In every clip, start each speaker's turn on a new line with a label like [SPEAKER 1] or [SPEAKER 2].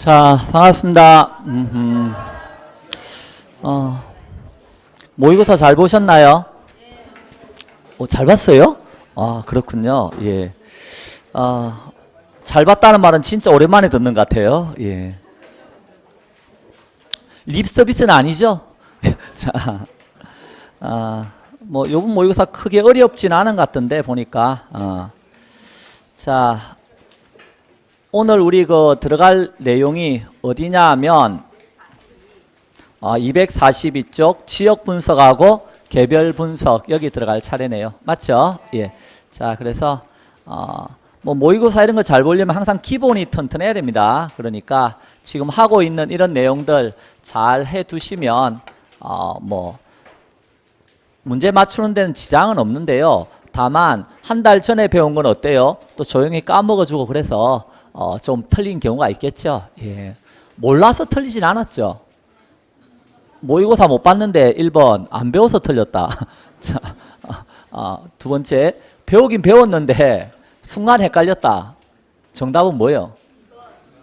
[SPEAKER 1] 자, 반갑습니다. 모의고사 잘 보셨나요? 잘 봤어요? 아, 그렇군요. 예. 잘 봤다는 말은 진짜 오랜만에 듣는 것 같아요. 예. 립 서비스는 아니죠? 자, 뭐, 요번 모의고사 크게 어렵진 않은 것 같던데, 보니까. 자, 오늘 우리 들어갈 내용이 어디냐 하면, 242쪽 지역 분석하고 개별 분석, 여기 들어갈 차례네요. 맞죠? 예. 자, 그래서, 뭐, 모의고사 이런 거 잘 보려면 항상 기본이 튼튼해야 됩니다. 그러니까 지금 하고 있는 이런 내용들 잘 해 두시면, 뭐, 문제 맞추는 데는 지장은 없는데요. 다만, 한 달 전에 배운 건 어때요? 또 조용히 까먹어주고 그래서, 좀 틀린 경우가 있겠죠. 예. 몰라서 틀리진 않았죠. 모의고사 못 봤는데 1번 안 배워서 틀렸다. 자, 두 번째, 배우긴 배웠는데 순간 헷갈렸다. 정답은 뭐예요?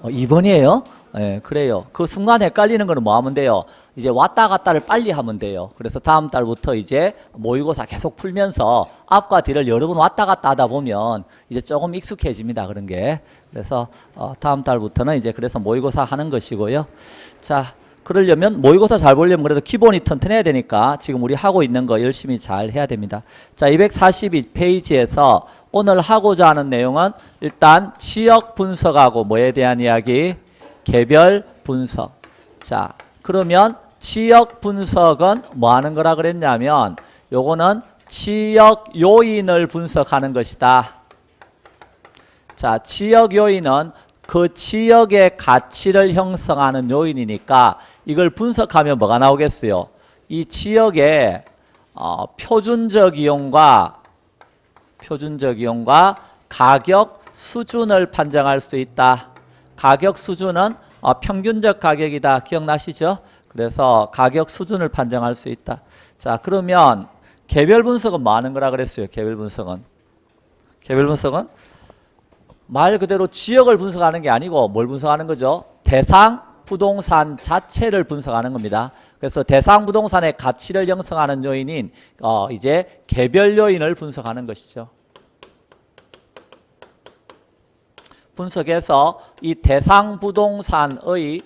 [SPEAKER 1] 2번이에요? 예, 그래요. 그 순간 헷갈리는 거는 뭐 하면 돼요? 이제 왔다 갔다를 빨리 하면 돼요. 그래서 다음 달부터 이제 모의고사 계속 풀면서 앞과 뒤를 여러 번 왔다 갔다 하다 보면 이제 조금 익숙해집니다. 그런 게. 그래서 다음 달부터는 이제 그래서 모의고사 하는 것이고요. 자, 그러려면 모의고사 잘 보려면 그래도 기본이 튼튼해야 되니까 지금 우리 하고 있는 거 열심히 잘 해야 됩니다. 자, 242페이지에서 오늘 하고자 하는 내용은 일단 지역 분석하고 뭐에 대한 이야기? 개별 분석. 자, 그러면 지역 분석은 뭐 하는 거라 그랬냐면 요거는 지역 요인을 분석하는 것이다. 자, 지역 요인은 그 지역의 가치를 형성하는 요인이니까 이걸 분석하면 뭐가 나오겠어요? 이 지역의 표준적 이용과 가격 수준을 판정할 수 있다. 가격 수준은 평균적 가격이다. 기억나시죠? 그래서 가격 수준을 판정할 수 있다. 자, 그러면 개별 분석은 뭐 하는 거라 그랬어요? 개별 분석은 말 그대로 지역을 분석하는 게 아니고 뭘 분석하는 거죠? 대상 부동산 자체를 분석하는 겁니다. 그래서 대상 부동산의 가치를 형성하는 요인인 이제 개별 요인을 분석하는 것이죠. 분석해서 이 대상 부동산의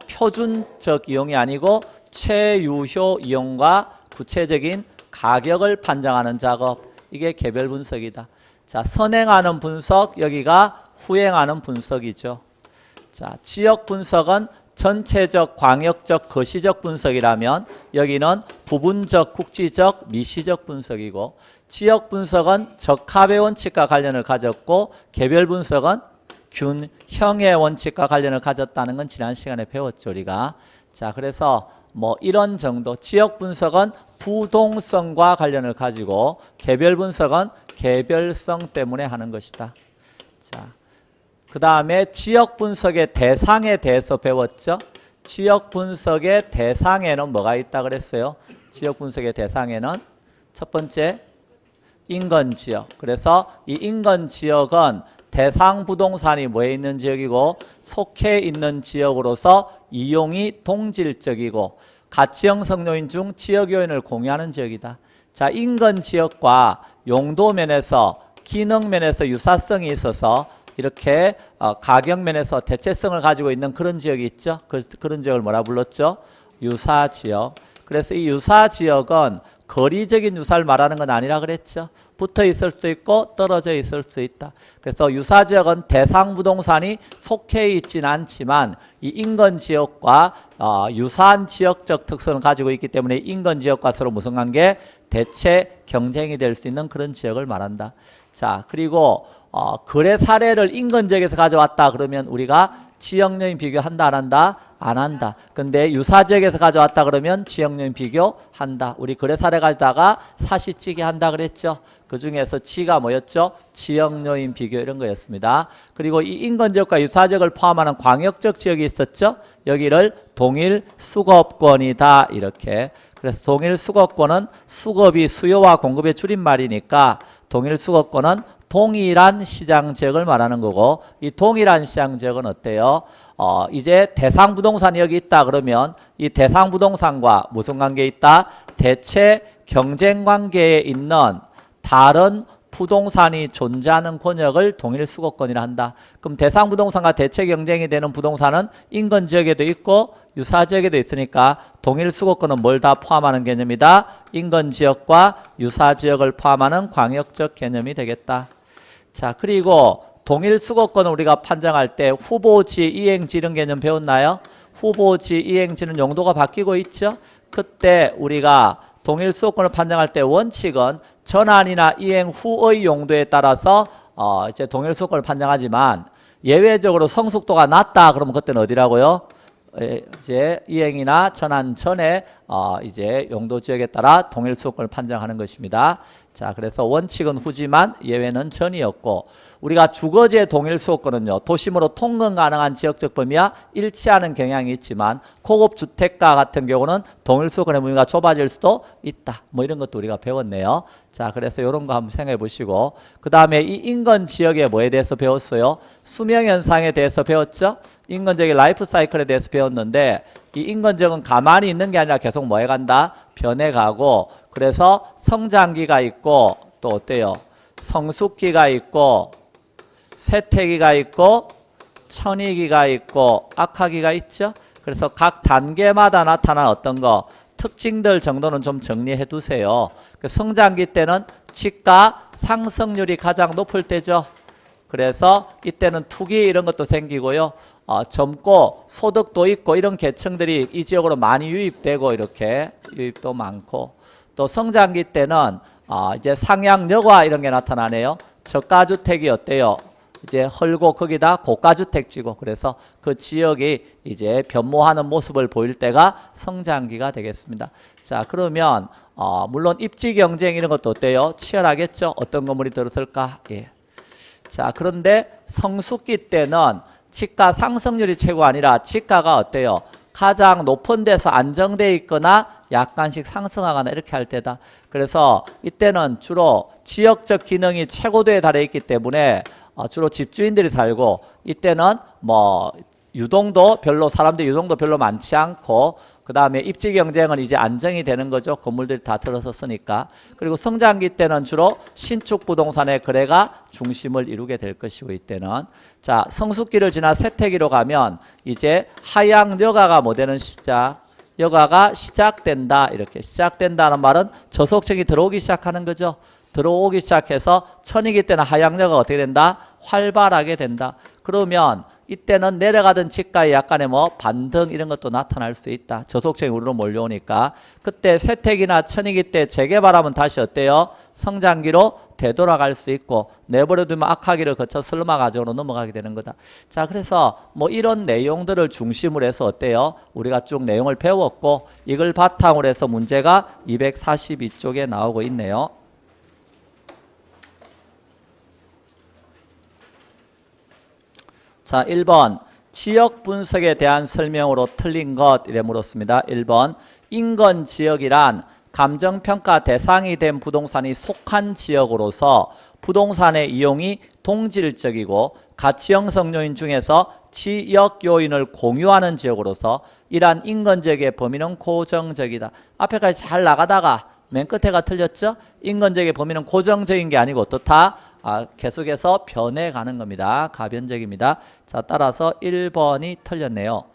[SPEAKER 1] 표준적 이용이 아니고 최유효 이용과 구체적인 가격을 판정하는 작업, 이게 개별 분석이다. 자, 선행하는 분석, 여기가 후행하는 분석이죠. 자, 지역 분석은 전체적, 광역적, 거시적 분석이라면 여기는 부분적, 국지적, 미시적 분석이고, 지역 분석은 적합의 원칙과 관련을 가졌고 개별 분석은 균형의 원칙과 관련을 가졌다는 건 지난 시간에 배웠죠, 우리가. 자, 그래서 뭐 이런 정도. 지역 분석은 부동성과 관련을 가지고 개별 분석은 개별성 때문에 하는 것이다. 자, 그 다음에 지역 분석의 대상에 대해서 배웠죠. 지역 분석의 대상에는 뭐가 있다 그랬어요? 지역 분석의 대상에는 첫 번째 인건지역. 그래서 이 인건지역은 대상 부동산이 뭐에 있는 지역이고 속해 있는 지역으로서 이용이 동질적이고 가치 형성 요인 중 지역 요인을 공유하는 지역이다. 자, 인건지역과 용도면에서 기능면에서 유사성이 있어서 이렇게 가격면에서 대체성을 가지고 있는 그런 지역이 있죠. 그런 지역을 뭐라 불렀죠? 유사지역. 그래서 이 유사지역은 거리적인 유사를 말하는 건 아니라 그랬죠. 붙어 있을 수도 있고 떨어져 있을 수 있다. 그래서 유사지역은 대상 부동산이 속해 있지는 않지만 이 인건지역과 유사한 지역적 특성을 가지고 있기 때문에 인건지역과 서로 무슨 관계? 대체 경쟁이 될 수 있는 그런 지역을 말한다. 자, 그리고 거래 사례를 인건지역에서 가져왔다 그러면 우리가 지역요인 비교한다 안 한다? 안 한다. 근데 유사지역에서 가져왔다 그러면 지역요인 비교한다. 우리 거래 사례 가져다가 사시찌개 한다 그랬죠. 그 중에서 지가 뭐였죠? 지역요인 비교 이런 거였습니다. 그리고 이 인건지역과 유사지역을 포함하는 광역적 지역이 있었죠. 여기를 동일 수급권이다 이렇게. 그래서 동일 수급권은 수급이 수요와 공급의 줄임말이니까 동일 수급권은 동일한 시장 지역을 말하는 거고, 이 동일한 시장 지역은 어때요? 이제 대상 부동산이 여기 있다 그러면 이 대상 부동산과 무슨 관계에 있다? 대체 경쟁 관계에 있는 다른 부동산이 존재하는 권역을 동일 수거권이라 한다. 그럼 대상 부동산과 대체 경쟁이 되는 부동산은 인근 지역에도 있고 유사 지역에도 있으니까 동일 수거권은 뭘 다 포함하는 개념이다? 인근 지역과 유사 지역을 포함하는 광역적 개념이 되겠다. 자, 그리고 동일 수거권을 우리가 판정할 때 후보지, 이행지 이런 개념 배웠나요? 후보지, 이행지는 용도가 바뀌고 있죠? 그때 우리가 동일 수거권을 판정할 때 원칙은 전환이나 이행 후의 용도에 따라서 이제 동일 수거권을 판정하지만 예외적으로 성숙도가 낮다 그러면 그때는 어디라고요? 이제 이행이나 전환 전에 이제 용도 지역에 따라 동일 수거권을 판정하는 것입니다. 자, 그래서 원칙은 후지만 예외는 전이었고 우리가 주거지의 동일 수거권은요. 도심으로 통근 가능한 지역적 범위와 일치하는 경향이 있지만 고급 주택가 같은 경우는 동일 수거권의 범위가 좁아질 수도 있다. 뭐 이런 것도 우리가 배웠네요. 자, 그래서 이런 거 한번 생각해 보시고 그 다음에 이 인근 지역에 뭐에 대해서 배웠어요? 수명 현상에 대해서 배웠죠? 인근 지역의 라이프 사이클에 대해서 배웠는데 이 인근 지역은 가만히 있는 게 아니라 계속 뭐 해간다? 변해가고 그래서 성장기가 있고 또 어때요? 성숙기가 있고 쇠퇴기가 있고 천위기가 있고 악화기가 있죠. 그래서 각 단계마다 나타난 어떤 거 특징들 정도는 좀 정리해 두세요. 성장기 때는 치가 상승률이 가장 높을 때죠. 그래서 이때는 투기 이런 것도 생기고요. 젊고 소득도 있고 이런 계층들이 이 지역으로 많이 유입되고 이렇게 유입도 많고 또 성장기 때는 이제 상향 여과 이런 게 나타나네요. 저가주택이 어때요? 이제 헐고 거기다 고가주택지고 그래서 그 지역이 이제 변모하는 모습을 보일 때가 성장기가 되겠습니다. 자, 그러면 물론 입지 경쟁 이런 것도 어때요? 치열하겠죠? 어떤 건물이 들어설까? 예. 자, 그런데 성숙기 때는 치가 상승률이 최고가 아니라 치가가 어때요? 가장 높은 데서 안정돼 있거나 약간씩 상승하거나 이렇게 할 때다. 그래서 이때는 주로 지역적 기능이 최고도에 달해 있기 때문에 주로 집주인들이 살고 이때는 뭐 유동도 별로 사람들 유동도 별로 많지 않고 그 다음에 입지 경쟁은 이제 안정이 되는 거죠. 건물들이 다 들어섰으니까. 그리고 성장기 때는 주로 신축 부동산의 거래가 중심을 이루게 될 것이고 이때는 자 성숙기를 지나 쇠퇴기로 가면 이제 하향 여가가 뭐 되는 시작 여가가 시작된다. 이렇게 시작된다는 말은 저속층이 들어오기 시작하는 거죠. 들어오기 시작해서 천이기 때는 하향여가가 어떻게 된다? 활발하게 된다. 그러면 이때는 내려가던 치가의 약간의 뭐 반등 이런 것도 나타날 수 있다. 저속층이 우리로 몰려오니까 그때 쇠퇴기나 천이기 때 재개발하면 다시 어때요? 성장기로 되돌아갈 수 있고 내버려두면 악화기를 거쳐 슬럼화 과정으로 넘어가게 되는 거다. 자, 그래서 뭐 이런 내용들을 중심으로 해서 어때요? 우리가 쭉 내용을 배웠고 이걸 바탕으로 해서 문제가 242쪽에 나오고 있네요. 자, 1번 지역 분석에 대한 설명으로 틀린 것 이래 물었습니다. 1번 인근 지역이란 감정평가 대상이 된 부동산이 속한 지역으로서 부동산의 이용이 동질적이고 가치 형성 요인 중에서 지역 요인을 공유하는 지역으로서 이러한 인근 지역의 범위는 고정적이다. 앞에까지 잘 나가다가 맨 끝에가 틀렸죠? 인근 지역의 범위는 고정적인 게 아니고 어떻다? 계속해서 변해가는 겁니다. 가변적입니다. 자, 따라서 1번이 틀렸네요.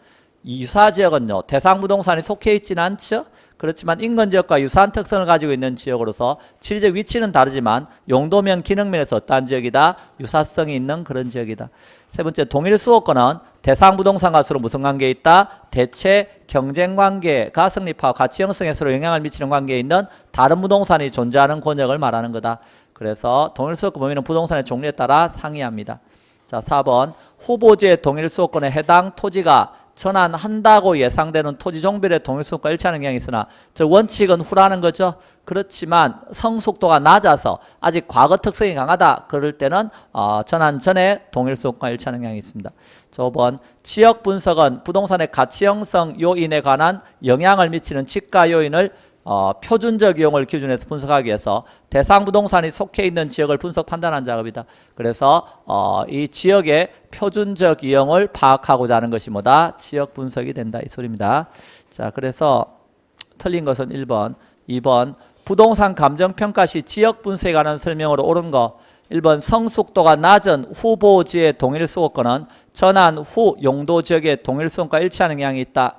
[SPEAKER 1] 이 유사지역은요. 대상부동산이 속해 있지는 않죠. 그렇지만 인근지역과 유사한 특성을 가지고 있는 지역으로서 지리적 위치는 다르지만 용도면 기능면에서 어떠한 지역이다? 유사성이 있는 그런 지역이다. 세 번째, 동일수호권은 대상부동산과 서로 무슨 관계에 있다? 대체 경쟁관계가 성립하고 가치 형성에 서로 영향을 미치는 관계에 있는 다른 부동산이 존재하는 권역을 말하는 거다. 그래서 동일수호권 범위는 부동산의 종류에 따라 상이합니다. 자, 4번 후보지의 동일수호권에 해당 토지가 전환한다고 예상되는 토지 종별의 동일수호권과 일치하는 경향이 있으나 저 원칙은 후라는 거죠. 그렇지만 성숙도가 낮아서 아직 과거 특성이 강하다. 그럴 때는 전환 전에 동일수호권과 일치하는 경향이 있습니다. 저 5번 지역 분석은 부동산의 가치 형성 요인에 관한 영향을 미치는 치가 요인을 표준적 이용을 기준에서 분석하기 위해서 대상 부동산이 속해 있는 지역을 분석 판단하는 작업이다. 그래서 이 지역의 표준적 이용을 파악하고자 하는 것이 뭐다? 지역 분석이 된다 이 소리입니다. 자, 그래서 틀린 것은 1번, 2번 부동산 감정평가 시 지역 분석에 관한 설명으로 옳은 거 1번 성숙도가 낮은 후보지의 동일 수도권은 전환 후 용도 지역의 동일 수도권과 일치하는 경향이 있다.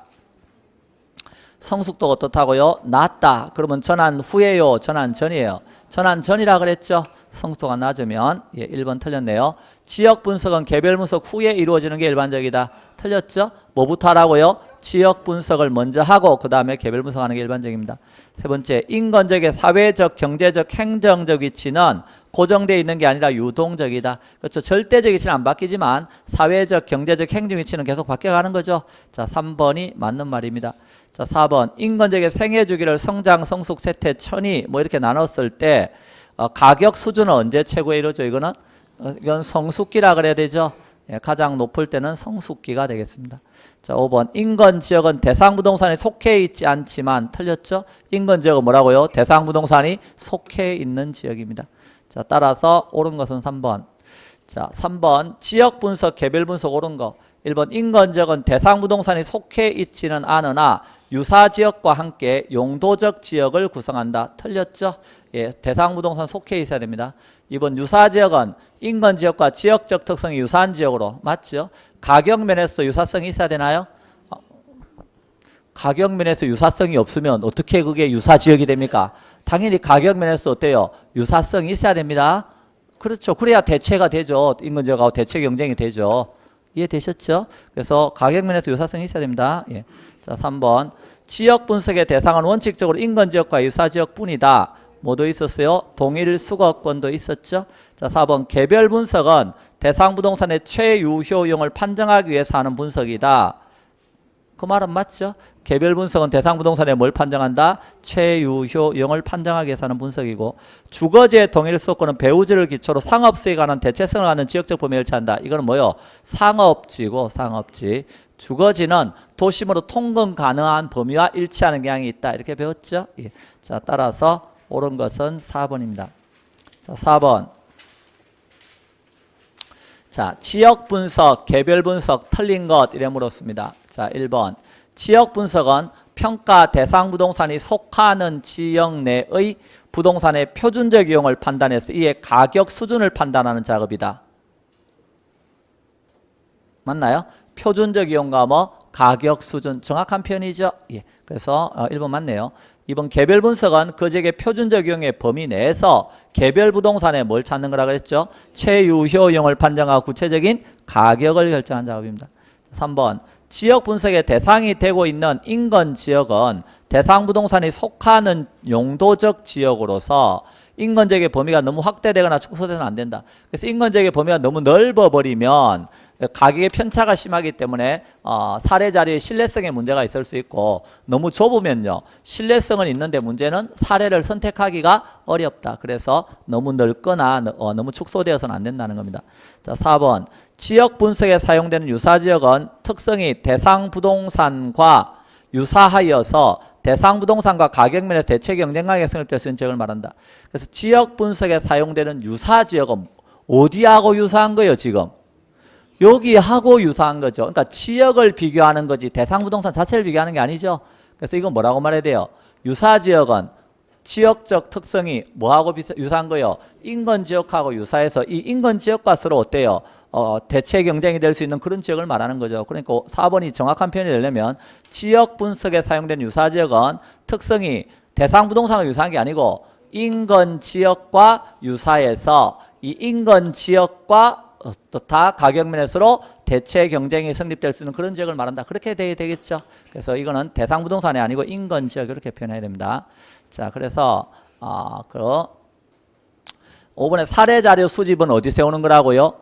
[SPEAKER 1] 성숙도가 어떻다고요? 낮다. 그러면 전환 후예요? 전환 전이에요? 전환 전이라 그랬죠? 성숙도가 낮으면 1번 틀렸네요. 지역 분석은 개별 분석 후에 이루어지는 게 일반적이다. 틀렸죠? 뭐부터 하라고요? 지역 분석을 먼저 하고 그 다음에 개별 분석하는 게 일반적입니다. 세 번째, 인건적의 사회적, 경제적, 행정적 위치는 고정되어 있는 게 아니라 유동적이다. 그렇죠. 절대적 위치는 안 바뀌지만 사회적, 경제적, 행정 위치는 계속 바뀌어가는 거죠. 자, 3번이 맞는 말입니다. 자, 4번 인건적의 생애 주기를 성장, 성숙, 쇠퇴, 천이 뭐 이렇게 나눴을 때 가격 수준은 언제 최고에 이루어져? 이거는 이건 성숙기라 그래야 되죠. 예, 가장 높을 때는 성숙기가 되겠습니다. 자, 5번 인건 지역은 대상 부동산에 속해 있지 않지만 틀렸죠? 인건 지역은 뭐라고요? 대상 부동산이 속해 있는 지역입니다. 자, 따라서 옳은 것은 3번. 자, 3번 지역 분석, 개별 분석 옳은 거. 1번 인건 지역은 대상 부동산이 속해 있지는 않으나 유사 지역과 함께 용도적 지역을 구성한다. 틀렸죠? 예, 대상 부동산 속해 있어야 됩니다. 2번 유사 지역은 인건 지역과 지역적 특성이 유사한 지역으로 맞죠? 가격 면에서 유사성이 있어야 되나요? 가격 면에서 유사성이 없으면 어떻게 그게 유사 지역이 됩니까? 당연히 가격 면에서 어때요? 유사성이 있어야 됩니다. 그렇죠. 그래야 대체가 되죠. 인건 지역하고 대체 경쟁이 되죠. 이해되셨죠? 그래서 가격 면에서 유사성이 있어야 됩니다. 예. 자, 3번 지역 분석의 대상은 원칙적으로 인건 지역과 유사 지역뿐이다. 뭐도 있었어요? 동일 수거권도 있었죠. 자, 4번 개별 분석은 대상 부동산의 최유효용을 판정하기 위해서 하는 분석이다. 그 말은 맞죠? 개별 분석은 대상 부동산에 뭘 판정한다? 최유효용을 판정하기 위해서 하는 분석이고, 주거지의 동일 수도권은 배우지를 기초로 상업수에 관한 대체성을 갖는 지역적 범위를 취한다. 이거는 뭐요? 상업지고 상업지. 주거지는 도심으로 통근 가능한 범위와 일치하는 경향이 있다. 이렇게 배웠죠? 예. 자, 따라서 옳은 것은 4번입니다. 자, 4번. 자, 지역 분석, 개별 분석 틀린 것 이래 물었습니다. 자, 1번. 지역 분석은 평가 대상 부동산이 속하는 지역 내의 부동산의 표준적 이용을 판단해서 이의 가격 수준을 판단하는 작업이다. 맞나요? 표준적 이용과 뭐 가격 수준 정확한 표현이죠. 예. 그래서 1번 맞네요. 2번 개별 분석은 그 지역의 표준적 이용의 범위 내에서 개별 부동산에 뭘 찾는 거라 그랬죠? 최유효용을 판정하고 구체적인 가격을 결정한 작업입니다. 3번 지역 분석의 대상이 되고 있는 인건 지역은 대상 부동산이 속하는 용도적 지역으로서 인건지역의 범위가 너무 확대되거나 축소되면 안 된다. 그래서 인건지역의 범위가 너무 넓어버리면 가격의 편차가 심하기 때문에 사례 자리에 신뢰성에 문제가 있을 수 있고, 너무 좁으면요 신뢰성은 있는데 문제는 사례를 선택하기가 어렵다. 그래서 너무 넓거나 너무 축소되어서는 안 된다는 겁니다. 자, 4번 지역 분석에 사용되는 유사지역은 특성이 대상 부동산과 유사하여서 대상 부동산과 가격 면에서 대체 경쟁력이 성립될 수 있는 지역을 말한다. 그래서 지역 분석에 사용되는 유사 지역은 어디하고 유사한 거예요? 지금 여기하고 유사한 거죠. 그러니까 지역을 비교하는 거지 대상 부동산 자체를 비교하는 게 아니죠. 그래서 이건 뭐라고 말해야 돼요? 유사 지역은 지역적 특성이 뭐하고 유사한 거예요? 인건 지역하고 유사해서 이 인건 지역과 서로 어때요? 대체 경쟁이 될 수 있는 그런 지역을 말하는 거죠. 그러니까 4번이 정확한 표현이 되려면 지역 분석에 사용된 유사 지역은 특성이 대상 부동산과 유사한 게 아니고 인건 지역과 유사해서 이 인건 지역과 다 가격 면에서로 대체 경쟁이 성립될 수 있는 그런 지역을 말한다. 그렇게 되겠죠. 그래서 이거는 대상 부동산이 아니고 인건 지역 이렇게 표현해야 됩니다. 자, 그래서 5번의 사례 자료 수집은 어디 세우는 거라고요?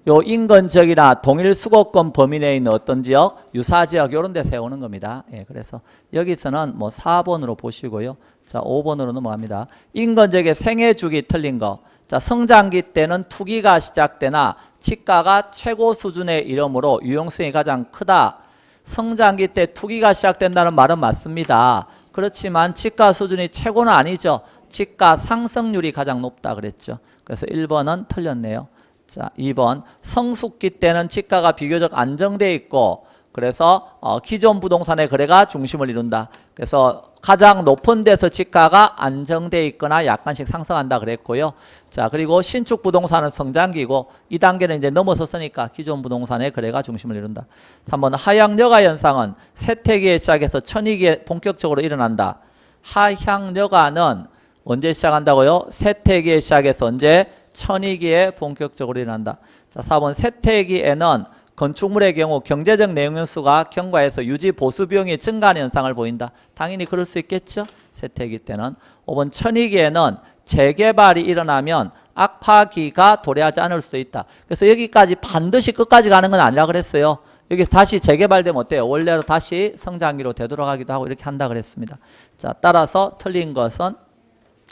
[SPEAKER 1] 요 인건 지역이나 동일 수거권 범위 내에 있는 어떤 지역, 유사 지역 이런 데 세우는 겁니다. 예, 그래서 여기서는 뭐 4번으로 보시고요. 자, 5번으로 넘어갑니다. 인건 지역의 생애 주기 틀린 거. 자, 성장기 때는 투기가 시작되나 치가가 최고 수준에 이르므로 유용성이 가장 크다. 성장기 때 투기가 시작된다는 말은 맞습니다. 그렇지만 지가 수준이 최고는 아니죠. 지가 상승률이 가장 높다 그랬죠. 그래서 1번은 틀렸네요. 자, 2번 성숙기 때는 지가가 비교적 안정돼 있고 그래서 기존 부동산의 거래가 중심을 이룬다. 그래서 가장 높은 데서 지가가 안정돼 있거나 약간씩 상승한다 그랬고요. 자, 그리고 신축 부동산은 성장기고 2단계는 이제 넘어섰으니까 기존 부동산의 거래가 중심을 이룬다. 3번 하향 여가 현상은 세태기에 시작해서 천이기에 본격적으로 일어난다. 하향 여가는 언제 시작한다고요? 세태기에 시작해서 언제? 천이기에 본격적으로 일어난다. 자, 4번 세태기에는 건축물의 경우 경제적 내용연수가 경과해서 유지 보수 비용이 증가하는 현상을 보인다. 당연히 그럴 수 있겠죠. 세태기 때는. 5번 천이기에는 재개발이 일어나면 악화기가 도래하지 않을 수도 있다. 그래서 여기까지 반드시 끝까지 가는 건 아니라 그랬어요. 여기서 다시 재개발되면 어때요? 원래로 다시 성장기로 되돌아가기도 하고 이렇게 한다 그랬습니다. 자, 따라서 틀린 것은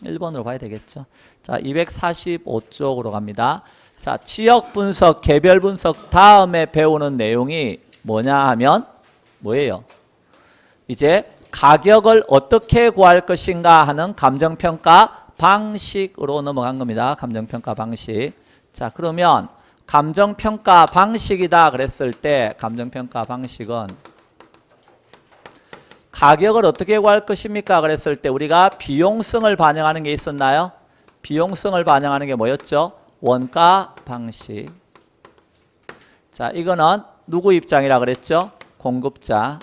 [SPEAKER 1] 1번으로 봐야 되겠죠. 자, 245쪽으로 갑니다. 자, 지역 분석, 개별 분석 다음에 배우는 내용이 뭐냐 하면 뭐예요? 이제 가격을 어떻게 구할 것인가 하는 감정평가 방식으로 넘어간 겁니다. 감정평가 방식. 자, 그러면 감정평가 방식이다 그랬을 때 감정평가 방식은 가격을 어떻게 구할 것입니까? 그랬을 때 우리가 비용성을 반영하는 게 있었나요? 비용성을 반영하는 게 뭐였죠? 원가 방식. 자, 이거는 누구 입장이라 그랬죠? 공급자.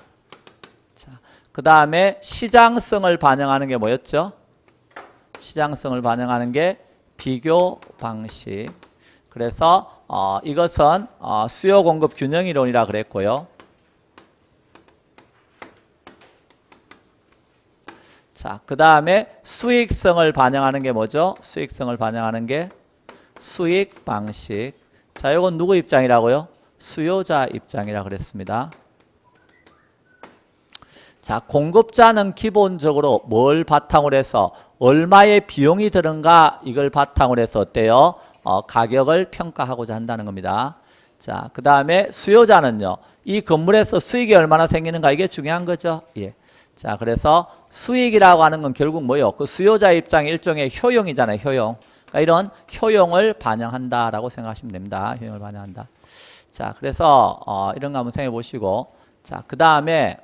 [SPEAKER 1] 자, 그 다음에 시장성을 반영하는 게 뭐였죠? 시장성을 반영하는 게 비교 방식. 그래서 이것은 수요 공급 균형 이론이라 그랬고요. 자, 그 다음에 수익성을 반영하는 게 뭐죠? 수익성을 반영하는 게 수익 방식. 자, 이건 누구 입장이라고요? 수요자 입장이라 그랬습니다. 자, 공급자는 기본적으로 뭘 바탕으로 해서 얼마의 비용이 드는가 이걸 바탕으로 해서 어때요? 가격을 평가하고자 한다는 겁니다. 자, 그 다음에 수요자는요. 이 건물에서 수익이 얼마나 생기는가 이게 중요한 거죠. 예. 자, 그래서 수익이라고 하는 건 결국 뭐예요? 그 수요자 입장의 일종의 효용이잖아요. 효용. 그러니까 이런 효용을 반영한다라고 생각하시면 됩니다. 효용을 반영한다. 자, 그래서 이런 거 한번 생각해 보시고, 자, 그 다음에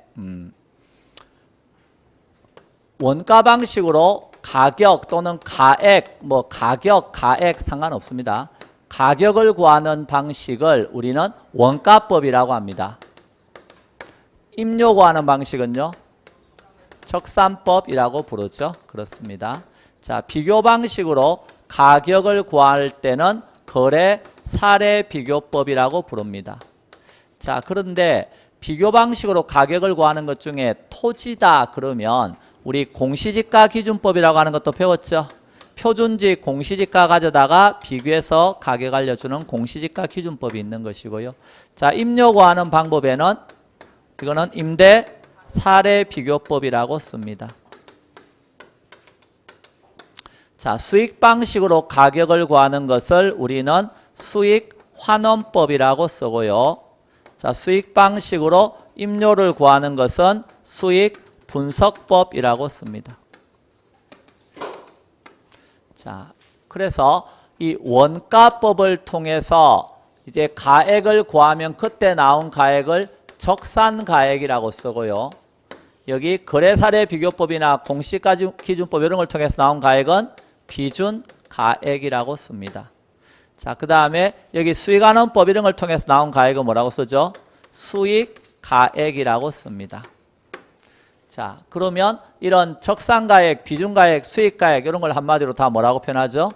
[SPEAKER 1] 원가 방식으로 가격 또는 가액, 뭐 가격, 가액 상관없습니다. 가격을 구하는 방식을 우리는 원가법이라고 합니다. 임료 구하는 방식은요? 적산법이라고 부르죠. 그렇습니다. 자, 비교 방식으로 가격을 구할 때는 거래 사례 비교법이라고 부릅니다. 자, 그런데 비교 방식으로 가격을 구하는 것 중에 토지다 그러면 우리 공시지가 기준법이라고 하는 것도 배웠죠. 표준지 공시지가 가져다가 비교해서 가격 알려주는 공시지가 기준법이 있는 것이고요. 자, 임료 구하는 방법에는 이거는 임대 사례 비교법이라고 씁니다. 자, 수익 방식으로 가격을 구하는 것을 우리는 수익 환원법이라고 쓰고요. 자, 수익 방식으로 임료를 구하는 것은 수익 분석법이라고 씁니다. 자, 그래서 이 원가법을 통해서 이제 가액을 구하면 그때 나온 가액을 적산가액이라고 쓰고요. 여기 거래사례 비교법이나 공시가 기준법 이런 걸 통해서 나온 가액은 비준가액이라고 씁니다. 자, 그 다음에 여기 수익환원법 이런 걸 통해서 나온 가액은 뭐라고 쓰죠? 수익가액이라고 씁니다. 자, 그러면 이런 적산가액, 비준가액, 수익가액 이런 걸 한마디로 다 뭐라고 표현하죠?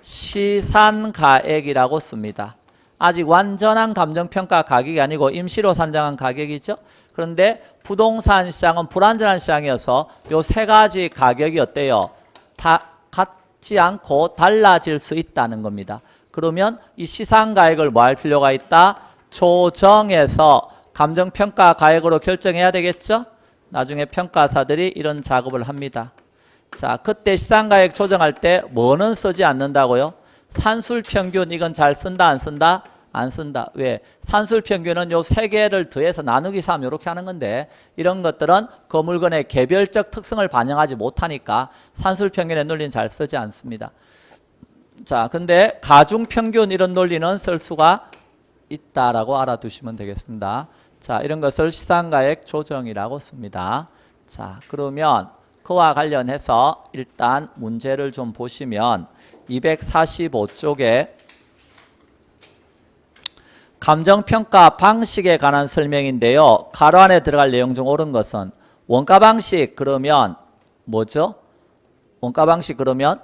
[SPEAKER 1] 시산가액이라고 씁니다. 아직 완전한 감정평가 가격이 아니고 임시로 산정한 가격이죠. 그런데 부동산 시장은 불안전한 시장이어서 요 세 가지 가격이 어때요? 다 같지 않고 달라질 수 있다는 겁니다. 그러면 이 시산가액을 뭐 할 필요가 있다? 조정해서 감정평가 가액으로 결정해야 되겠죠? 나중에 평가사들이 이런 작업을 합니다. 자, 그때 시산가액 조정할 때 뭐는 쓰지 않는다고요? 산술평균 이건 잘 쓴다 안 쓴다? 안 쓴다. 왜? 산술평균은 요 세 개를 더해서 나누기 3 이렇게 하는 건데 이런 것들은 그 물건의 개별적 특성을 반영하지 못하니까 산술평균의 논리는 잘 쓰지 않습니다. 자, 근데 가중평균 이런 논리는 쓸 수가 있다라고 알아두시면 되겠습니다. 자, 이런 것을 시상가액 조정이라고 씁니다. 자, 그러면 그와 관련해서 일단 문제를 좀 보시면 245쪽에 감정평가 방식에 관한 설명인데요. 가로 안에 들어갈 내용 중 옳은 것은 원가 방식 그러면 뭐죠? 원가 방식 그러면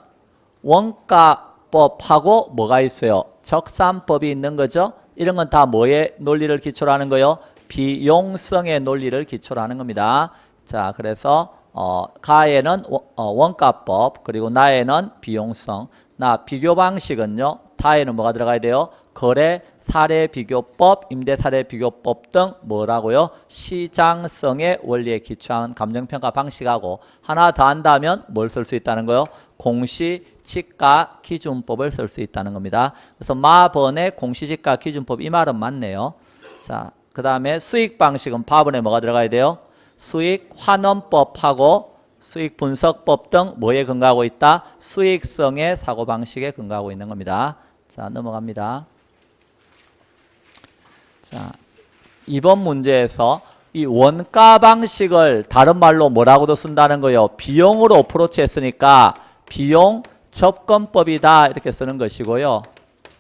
[SPEAKER 1] 원가법하고 뭐가 있어요? 적산법이 있는 거죠. 이런 건 다 뭐의 논리를 기초로 하는 거요? 비용성의 논리를 기초로 하는 겁니다. 자, 그래서 가에는 원가법 그리고 나에는 비용성. 나 비교 방식은요. 타에는 뭐가 들어가야 돼요? 거래 사례 비교법, 임대 사례 비교법 등 뭐라고요? 시장성의 원리에 기초한 감정평가 방식하고 하나 더 한다면 뭘 쓸 수 있다는 거요? 공시지가 기준법을 쓸 수 있다는 겁니다. 그래서 마번의 공시지가 기준법 이 말은 맞네요. 자, 그 다음에 수익 방식은 파번에 뭐가 들어가야 돼요? 수익 환원법하고 수익 분석법 등 뭐에 근거하고 있다? 수익성의 사고방식에 근거하고 있는 겁니다. 자, 넘어갑니다. 자, 이번 문제에서 이 원가 방식을 다른 말로 뭐라고도 쓴다는 거예요. 비용으로 어프로치 했으니까 비용 접근법이다 이렇게 쓰는 것이고요.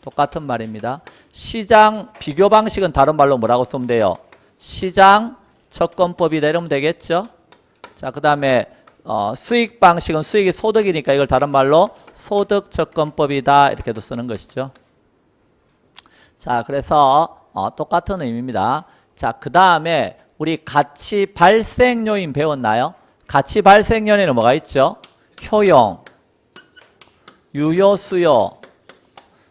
[SPEAKER 1] 똑같은 말입니다. 시장 비교 방식은 다른 말로 뭐라고 쓰면 돼요? 시장 접근법이다 이러면 되겠죠. 자, 그 다음에 수익 방식은 수익이 소득이니까 이걸 다른 말로 소득 접근법이다 이렇게도 쓰는 것이죠. 자, 그래서 똑같은 의미입니다. 자, 그 다음에 우리 가치 발생 요인 배웠나요? 가치 발생 요인에는 뭐가 있죠? 효용, 유효 수요,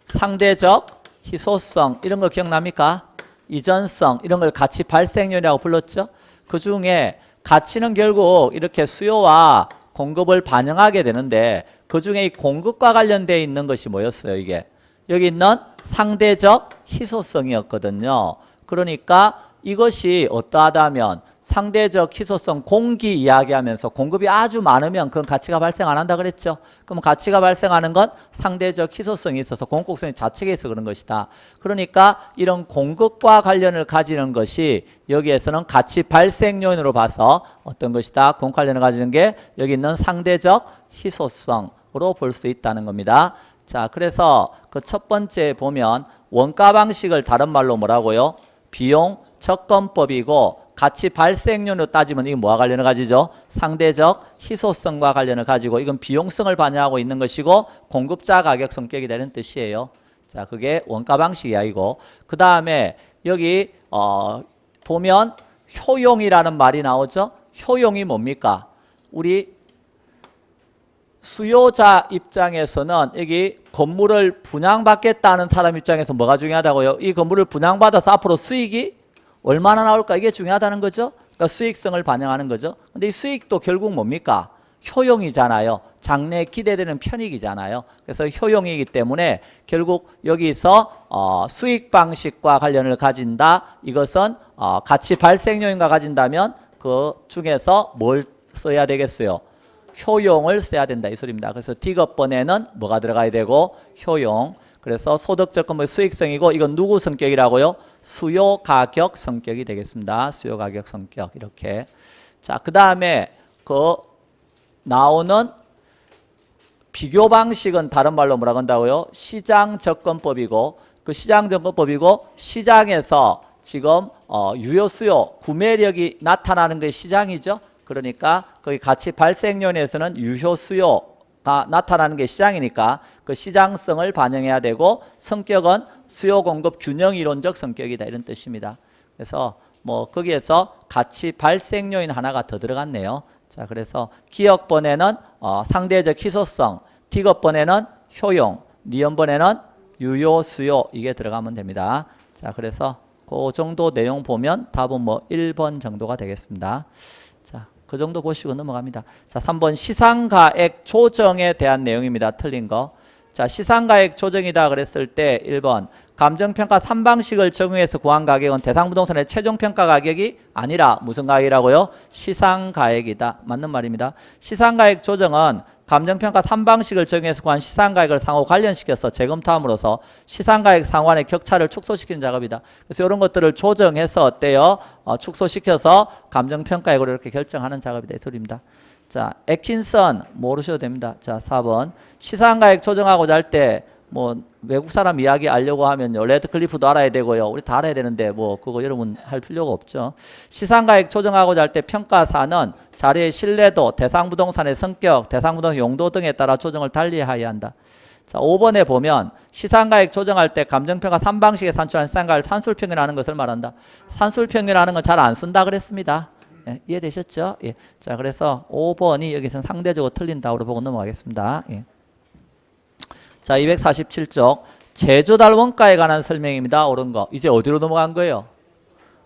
[SPEAKER 1] 상대적 희소성 이런 거 기억납니까? 이전성 이런 걸 가치 발생 요인이라고 불렀죠. 그 중에 가치는 결국 이렇게 수요와 공급을 반영하게 되는데 그 중에 이 공급과 관련되어 있는 것이 뭐였어요? 이게 여기 있는 상대적 희소성이었거든요. 그러니까 이것이 어떠하다면 상대적 희소성 공기 이야기하면서 공급이 아주 많으면 그건 가치가 발생 안 한다 그랬죠. 그럼 가치가 발생하는 건 상대적 희소성이 있어서 공급성이 자체에 있어 그런 것이다. 그러니까 이런 공급과 관련을 가지는 것이 여기에서는 가치 발생 요인으로 봐서 어떤 것이다. 공급 관련을 가지는 게 여기 있는 상대적 희소성으로 볼 수 있다는 겁니다. 자, 그래서 그 첫 번째 보면 원가 방식을 다른 말로 뭐라고요? 비용 접근법이고 가치 발생률로 따지면 이게 뭐와 관련을 가지죠? 상대적 희소성과 관련을 가지고 이건 비용성을 반영하고 있는 것이고 공급자 가격 성격이 되는 뜻이에요. 자, 그게 원가 방식 이야기고 그 다음에 여기 보면 효용이라는 말이 나오죠? 효용이 뭡니까? 우리 수요자 입장에서는 여기 건물을 분양받겠다는 사람 입장에서 뭐가 중요하다고요? 이 건물을 분양받아서 앞으로 수익이 얼마나 나올까 이게 중요하다는 거죠. 그러니까 수익성을 반영하는 거죠. 근데 이 수익도 결국 뭡니까? 효용이잖아요. 장래 기대되는 편익이잖아요. 그래서 효용이기 때문에 결국 여기서 수익 방식과 관련을 가진다. 이것은 가치 발생 요인과 가진다면 그 중에서 뭘 써야 되겠어요? 효용을 써야 된다 이 소리입니다. 그래서 D급번에는 뭐가 들어가야 되고 효용. 그래서 소득 접근법의 수익성이고 이건 누구 성격이라고요? 수요 가격 성격이 되겠습니다. 수요 가격 성격 이렇게. 자, 그 다음에 그 나오는 비교 방식은 다른 말로 뭐라고 한다고요? 시장 접근법이고 그 시장 접근법이고 시장에서 지금 유효 수요 구매력이 나타나는 게 시장이죠. 그러니까 거기 가치 발생론에서는 유효 수요가 나타나는 게 시장이니까 그 시장성을 반영해야 되고 성격은 수요 공급 균형 이론적 성격이다 이런 뜻입니다. 그래서 뭐 거기에서 가치 발생 요인 하나가 더 들어갔네요. 자, 그래서 기억번에는 상대적 희소성, T급번에는 효용, 니은번에는 유효 수요 이게 들어가면 됩니다. 자, 그래서 그 정도 내용 보면 답은 뭐 1번 정도가 되겠습니다. 자, 그 정도 보시고 넘어갑니다. 자, 3번 시상가액 조정에 대한 내용입니다. 틀린 거. 자, 시상가액 조정이다 그랬을 때 1번 감정평가 3방식을 적용해서 구한 가격은 대상부동산의 최종평가 가격이 아니라 무슨 가격이라고요? 시상가액이다. 맞는 말입니다. 시상가액 조정은 감정평가 3방식을 적용해서 구한 시상가액을 상호 관련시켜서 재검토함으로써 시상가액 상환의 격차를 축소시키는 작업이다. 그래서 이런 것들을 조정해서 어때요? 축소시켜서 감정평가액으로 이렇게 결정하는 작업이다. 이 소리입니다. 자, 애킨슨 모르셔도 됩니다. 자, 4번. 시상가액 조정하고자 할 때 뭐 외국 사람 이야기 알려고 하면요. 레드클리프도 알아야 되고요. 우리 다 알아야 되는데 뭐 그거 여러분 할 필요가 없죠. 시상가액 조정하고자 할 때 평가사는 자리의 신뢰도, 대상부동산의 성격, 대상부동산 용도 등에 따라 조정을 달리해야 한다. 자, 5번에 보면 시상가액 조정할 때 감정평가 3방식에 산출한 시상가액을 산술평균하는 것을 말한다. 산술평균하는 건 잘 안 쓴다 그랬습니다. 예, 이해되셨죠? 예. 자, 그래서 5번이 여기서는 상대적으로 틀린다고 보고 넘어가겠습니다. 예. 자, 247쪽 제조달 원가에 관한 설명입니다. 옳은 거. 이제 어디로 넘어간 거예요?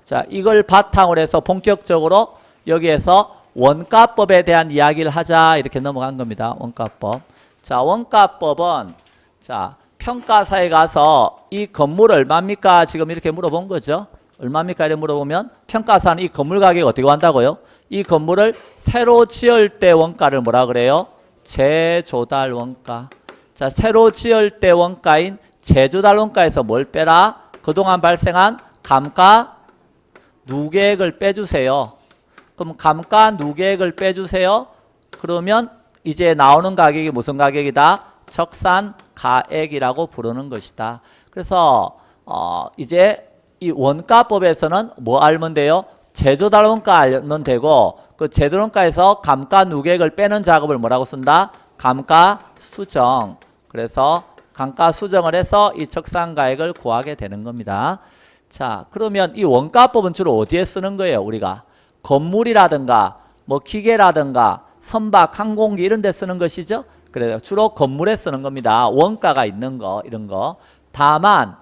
[SPEAKER 1] 자, 이걸 바탕으로 해서 본격적으로 여기에서 원가법에 대한 이야기를 하자 이렇게 넘어간 겁니다. 원가법. 자, 원가법은 자, 평가사에 가서 이 건물 얼마입니까? 지금 이렇게 물어본 거죠. 얼마입니까? 이렇게 물어보면 평가사는 이 건물 가격 어떻게 한다고요? 이 건물을 새로 지을 때 원가를 뭐라 그래요? 제조달 원가. 자, 새로 지을 때 원가인 제조달 원가에서 뭘 빼라? 그동안 발생한 감가 누계액을 빼주세요. 그럼 감가 누계액을 빼주세요. 그러면 이제 나오는 가격이 무슨 가격이다? 적산가액이라고 부르는 것이다. 그래서 이제 이 원가법에서는 뭐 알면 돼요? 제조달 원가 알면 되고 그 제조달 원가에서 감가 누계액을 빼는 작업을 뭐라고 쓴다? 감가수정. 그래서 감가수정을 해서 이 적산가액을 구하게 되는 겁니다. 자, 그러면 이 원가법은 주로 어디에 쓰는 거예요? 우리가 건물이라든가 뭐 기계라든가 선박, 항공기 이런 데 쓰는 것이죠. 그래서 주로 건물에 쓰는 겁니다. 원가가 있는 거 이런 거. 다만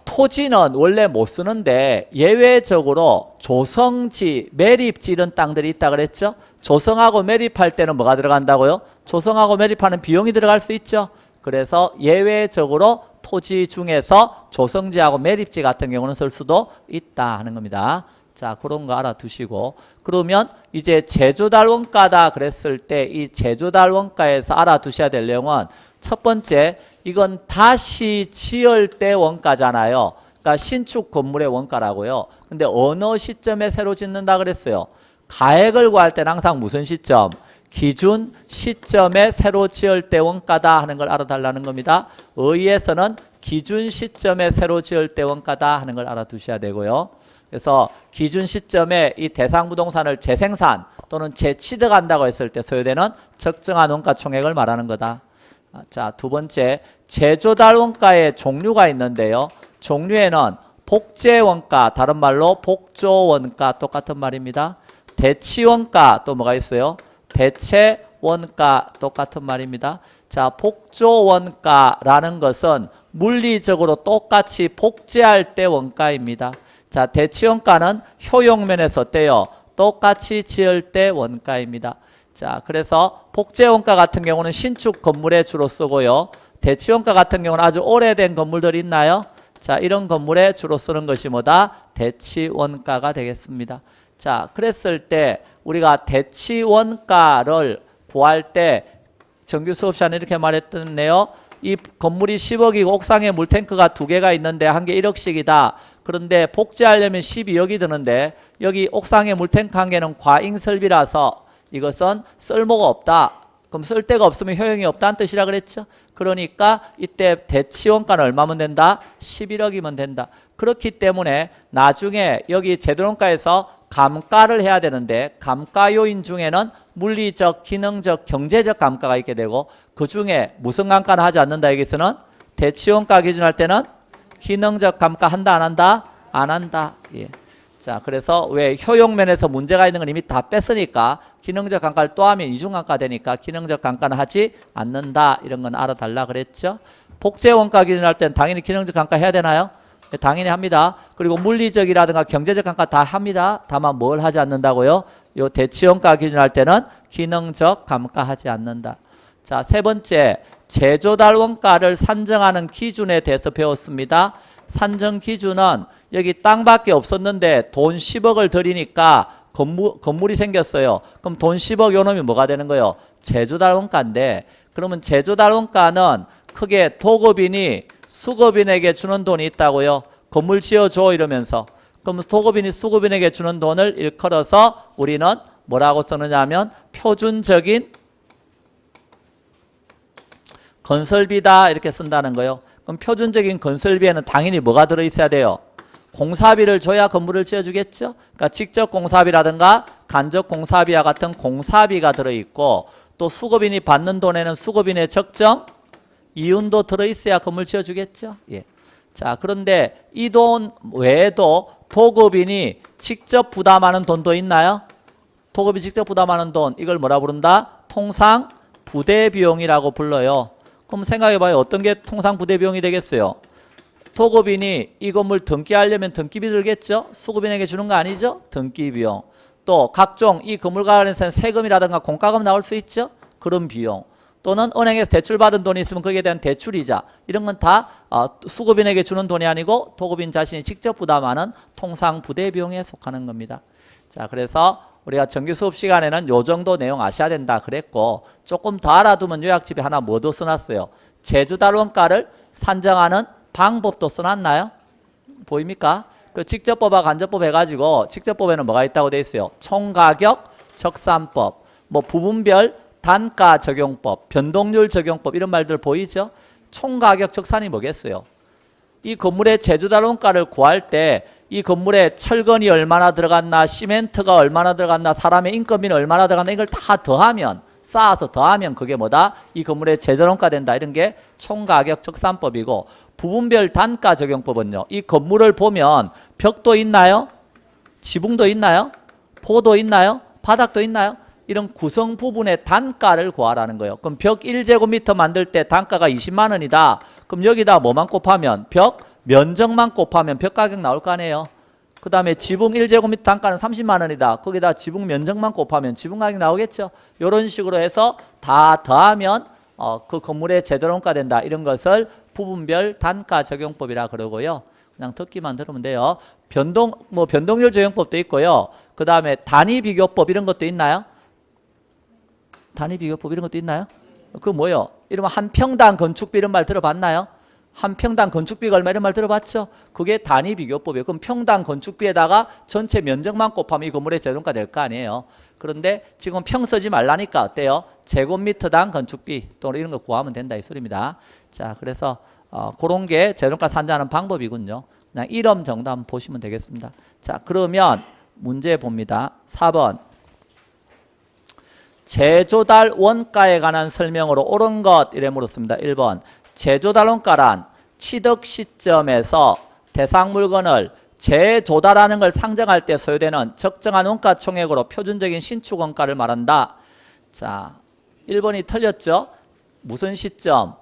[SPEAKER 1] 토지는 원래 못 쓰는데 예외적으로 조성지, 매립지 이런 땅들이 있다 그랬죠. 조성하고 매립할 때는 뭐가 들어간다고요? 조성하고 매립하는 비용이 들어갈 수 있죠. 그래서 예외적으로 토지 중에서 조성지하고 매립지 같은 경우는 쓸 수도 있다 하는 겁니다. 자, 그런 거 알아두시고 그러면 이제 제조달 원가다 그랬을 때 이 제조달 원가에서 알아두셔야 될 내용은 첫 번째 이건 다시 지을 때 원가잖아요. 그러니까 신축 건물의 원가라고요. 근데 어느 시점에 새로 짓는다 그랬어요? 가액을 구할 때는 항상 무슨 시점? 기준 시점에 새로 지을 때 원가다 하는 걸 알아달라는 겁니다. 의에서는 기준 시점에 새로 지을 때 원가다 하는 걸 알아두셔야 되고요. 그래서 기준 시점에 이 대상 부동산을 재생산 또는 재취득한다고 했을 때 소요되는 적정한 원가 총액을 말하는 거다. 자, 두 번째 제조달 원가의 종류가 있는데요. 종류에는 복제원가, 다른 말로 복조원가 똑같은 말입니다. 대치원가 또 뭐가 있어요? 대체원가 똑같은 말입니다. 자, 복조원가라는 것은 물리적으로 똑같이 복제할 때 원가입니다. 자, 대치원가는 효용면에서 어때요? 똑같이 지을 때 원가입니다. 자, 그래서 복제원가 같은 경우는 신축 건물에 주로 쓰고요. 대치원가 같은 경우는 아주 오래된 건물들이 있나요? 자, 이런 건물에 주로 쓰는 것이 뭐다? 대치원가가 되겠습니다. 자, 그랬을 때 우리가 대치원가를 구할 때 정규 수업 시간에 이렇게 말했던데요. 이 건물이 10억이고 옥상에 물탱크가 2개가 있는데 한 개 1억씩이다. 그런데 복제하려면 12억이 드는데 여기 옥상에 물탱크 한 개는 과잉설비라서 이것은 쓸모가 없다. 그럼 쓸 데가 없으면 효용이 없다는 뜻이라 그랬죠. 그러니까 이때 대치원가는 얼마면 된다? 11억이면 된다. 그렇기 때문에 나중에 여기 제도원가에서 감가를 해야 되는데 감가 요인 중에는 물리적, 기능적, 경제적 감가가 있게 되고 그 중에 무슨 감가는 하지 않는다. 여기서는 대치원가 기준할 때는 기능적 감가 한다 안 한다? 안 한다. 예. 자, 그래서 왜 효용면에서 문제가 있는 건 이미 다 뺐으니까 기능적 감가를 또 하면 이중감가 되니까 기능적 감가는 하지 않는다. 이런 건 알아달라 그랬죠. 복제원가 기준할 때는 당연히 기능적 감가 해야 되나요? 네, 당연히 합니다. 그리고 물리적이라든가 경제적 감가 다 합니다. 다만 뭘 하지 않는다고요? 요 대치원가 기준할 때는 기능적 감가하지 않는다. 자, 세 번째, 제조달 원가를 산정하는 기준에 대해서 배웠습니다. 산정 기준은 여기 땅밖에 없었는데 돈 10억을 들이니까 건물이 생겼어요. 그럼 돈 10억 요놈이 뭐가 되는 거예요? 제조달 원가인데, 그러면 제조달 원가는 크게 도급인이 수급인에게 주는 돈이 있다고요. 건물 지어줘 이러면서. 그럼 도급인이 수급인에게 주는 돈을 일컬어서 우리는 뭐라고 쓰느냐 하면 표준적인 건설비다 이렇게 쓴다는 거예요. 그럼 표준적인 건설비에는 당연히 뭐가 들어있어야 돼요? 공사비를 줘야 건물을 지어주겠죠. 그러니까 직접 공사비라든가 간접 공사비와 같은 공사비가 들어있고, 또 수급인이 받는 돈에는 수급인의 적정 이윤도 들어있어야 건물 지어주겠죠. 예. 자, 그런데 이 돈 외에도 도급인이 직접 부담하는 돈도 있나요? 도급이 직접 부담하는 돈, 이걸 뭐라 부른다? 통상 부대비용이라고 불러요. 그럼 생각해봐요. 어떤 게 통상 부대비용이 되겠어요? 도급인이 이 건물 등기하려면 등기비 들겠죠? 수급인에게 주는 거 아니죠? 등기비용. 또 각종 이 건물과 관련해서는 세금이라든가 공과금 나올 수 있죠? 그런 비용. 또는 은행에서 대출받은 돈이 있으면 거기에 대한 대출이자, 이런 건 다 수급인에게 주는 돈이 아니고 도급인 자신이 직접 부담하는 통상 부대비용에 속하는 겁니다. 자, 그래서 우리가 정규 수업 시간에는 요 정도 내용 아셔야 된다 그랬고, 조금 더 알아두면 요약집에 하나 뭐도 써놨어요? 제조달 원가를 산정하는 방법도 써놨나요? 보입니까? 그 직접법과 간접법 해가지고, 직접법에는 뭐가 있다고 돼 있어요? 총가격 적산법, 뭐 부분별 단가 적용법, 변동률 적용법, 이런 말들 보이죠? 총가격 적산이 뭐겠어요? 이 건물의 제조달 원가를 구할 때 이 건물에 철근이 얼마나 들어갔나, 시멘트가 얼마나 들어갔나, 사람의 인건비는 얼마나 들어갔나, 이걸 다 더하면, 쌓아서 더하면 그게 뭐다? 이 건물의 제조달 원가 된다. 이런 게 총가격 적산법이고, 부분별 단가 적용법은요, 이 건물을 보면 벽도 있나요? 지붕도 있나요? 포도 있나요? 바닥도 있나요? 이런 구성 부분의 단가를 구하라는 거예요. 그럼 벽 1제곱미터 만들 때 단가가 20만 원이다. 그럼 여기다 뭐만 곱하면, 벽 면적만 곱하면 벽 가격 나올 거 아니에요. 그 다음에 지붕 1제곱미터 단가는 30만 원이다. 거기다 지붕 면적만 곱하면 지붕 가격 나오겠죠. 이런 식으로 해서 다 더하면 그 건물의 제조달 원가 된다. 이런 것을 부분별 단가 적용법이라 그러고요. 그냥 듣기만 들으면 돼요. 변동률 적용법도 있고요. 그 다음에 단위 비교법 이런 것도 있나요? 단위 비교법 이런 것도 있나요? 그 뭐요? 이러면 한 평당 건축비 이런 말 들어봤나요? 한 평당 건축비가 얼마 이런 말 들어봤죠? 그게 단위 비교법이에요. 그럼 평당 건축비에다가 전체 면적만 곱하면 이 건물의 제조가 될 거 아니에요. 그런데 지금 평 쓰지 말라니까 어때요? 제곱미터당 건축비 또는 이런 거 구하면 된다 이 소리입니다. 자, 그래서 그런 게 제조가 산정하는 방법이군요. 그냥 이름 정도 한번 보시면 되겠습니다. 자, 그러면 문제 봅니다. 4번. 제조달 원가에 관한 설명으로 옳은 것 이래 물었습니다. 1번. 제조달 원가란 취득 시점에서 대상 물건을 재조달하는 걸 상정할 때 소요되는 적정한 원가 총액으로 표준적인 신축 원가를 말한다. 자, 1번이 틀렸죠? 무슨 시점?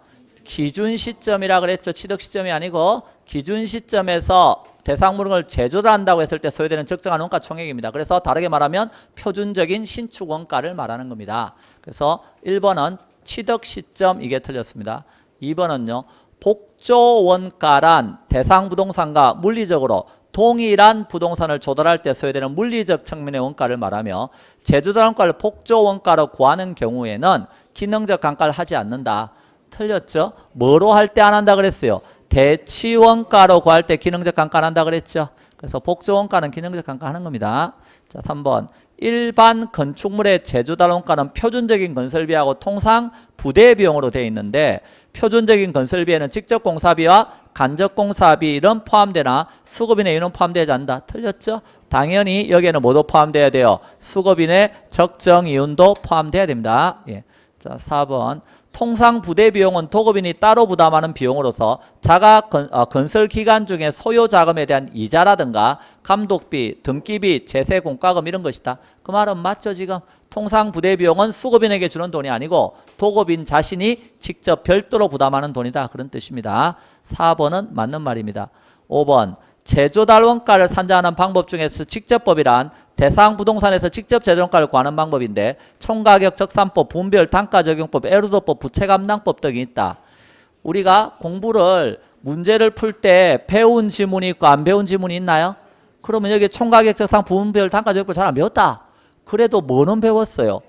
[SPEAKER 1] 기준 시점이라 그랬죠. 취득 시점이 아니고 기준 시점에서 대상 물건을 재조달한다고 했을 때 소요되는 적정한 원가 총액입니다. 그래서 다르게 말하면 표준적인 신축 원가를 말하는 겁니다. 그래서 1번은 취득 시점 이게 틀렸습니다. 2번은요. 복조 원가란 대상 부동산과 물리적으로 동일한 부동산을 조달할 때 소요되는 물리적 측면의 원가를 말하며 제조달 원가를 복조 원가로 구하는 경우에는 기능적 감가를 하지 않는다. 틀렸죠? 뭐로 할 때 안 한다 그랬어요? 대치 원가로 구할 때 기능적 감가를 한다 그랬죠? 그래서 복조 원가는 기능적 감가 하는 겁니다. 자, 3번. 일반 건축물의 제조달 원가는 표준적인 건설비하고 통상 부대 비용으로 되어 있는데 표준적인 건설비에는 직접 공사비와 간접 공사비는 포함되나 수급인의 이윤은 포함되지 않는다. 틀렸죠? 당연히 여기에는 뭐도 포함돼야 돼요? 수급인의 적정 이윤도 포함돼야 됩니다. 예. 자, 4번. 통상 부대 비용은 도급인이 따로 부담하는 비용으로서 자가 건설 기간 중에 소요 자금에 대한 이자라든가 감독비, 등기비, 제세 공과금 이런 것이다. 그 말은 맞죠 지금? 통상 부대 비용은 수급인에게 주는 돈이 아니고 도급인 자신이 직접 별도로 부담하는 돈이다. 그런 뜻입니다. 4번은 맞는 말입니다. 5번. 제조달 원가를 산정하는 방법 중에서 직접법이란 대상 부동산에서 직접 제조원가를 구하는 방법인데 총가격 적산법, 분별 단가 적용법, 에루도법, 부채 감당법 등이 있다. 우리가 공부를 문제를 풀 때 배운 지문이 있고 안 배운 지문이 있나요? 그러면 여기 총가격 적산, 분별 단가 적용법 잘 안 배웠다. 그래도 뭐는 배웠어요?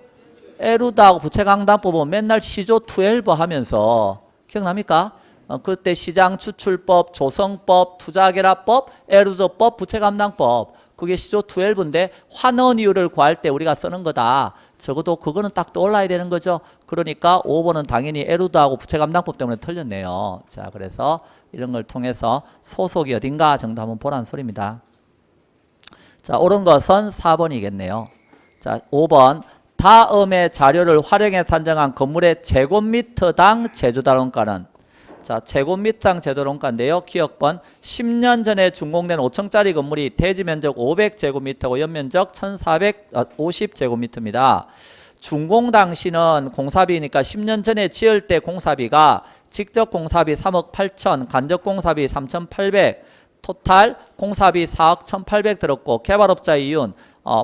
[SPEAKER 1] 에루다하고 부채 감당법은 맨날 시조 12 하면서 기억납니까? 그때 시장 추출법, 조성법, 투자결합법, 에루도법, 부채 감당법 그게 시조 12인데 환원 이율을 구할 때 우리가 쓰는 거다. 적어도 그거는 딱 떠올라야 되는 거죠. 그러니까 5번은 당연히 에루드하고 부채 감당법 때문에 틀렸네요. 자, 그래서 이런 걸 통해서 소속이 어딘가 정도 한번 보라는 소리입니다. 자, 옳은 것은 4번이겠네요. 자, 5번. 다음의 자료를 활용해 산정한 건물의 제곱미터당 제조달원가는 자, 제곱미터당 제조달원가인데요. 기억번 10년 전에 준공된 5층짜리 건물이 대지 면적 500제곱미터고 연면적 1450제곱미터입니다. 준공 당시는 공사비니까 10년 전에 지을 때 공사비가 직접 공사비 3억 8천, 간접 공사비 3,800, 토탈 공사비 4억 1,800 들었고 개발업자 이윤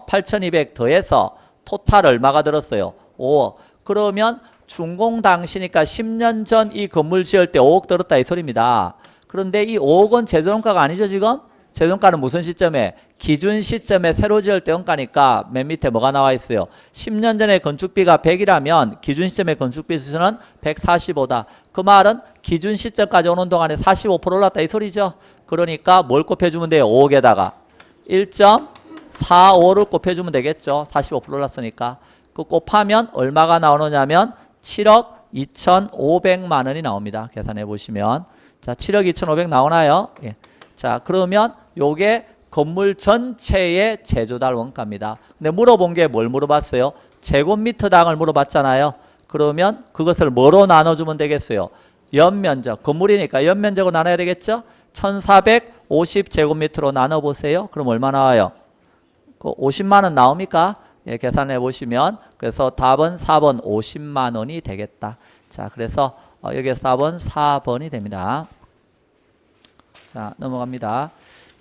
[SPEAKER 1] 8,200 더해서 토탈 얼마가 들었어요? 5억. 그러면 준공 당시니까 10년 전 이 건물 지을 때 5억 들었다 이 소리입니다. 그런데 이 5억은 제조원가가 아니죠 지금? 제조원가는 무슨 시점에? 기준 시점에 새로 지을 때 원가니까 맨 밑에 뭐가 나와 있어요? 10년 전에 건축비가 100이라면 기준 시점의 건축비 수준은 145다. 그 말은 기준 시점까지 오는 동안에 45% 올랐다 이 소리죠. 그러니까 뭘 곱해주면 돼요? 5억에다가 1.45를 곱해주면 되겠죠. 45% 올랐으니까. 그 곱하면 얼마가 나오느냐면 7억 2,500만 원이 나옵니다. 계산해 보시면. 자, 7억 2,500 나오나요? 예. 자, 그러면 요게 건물 전체의 제조달 원가입니다. 근데 물어본 게 뭘 물어봤어요? 제곱미터당을 물어봤잖아요. 그러면 그것을 뭐로 나눠주면 되겠어요? 연면적. 건물이니까 연면적으로 나눠야 되겠죠? 1450제곱미터로 나눠보세요. 그럼 얼마 나와요? 그 50만 원 나옵니까? 예, 계산해 보시면 그래서 답은 4번 50만 원이 되겠다. 자, 그래서 여기서 4번이 됩니다. 자, 넘어갑니다.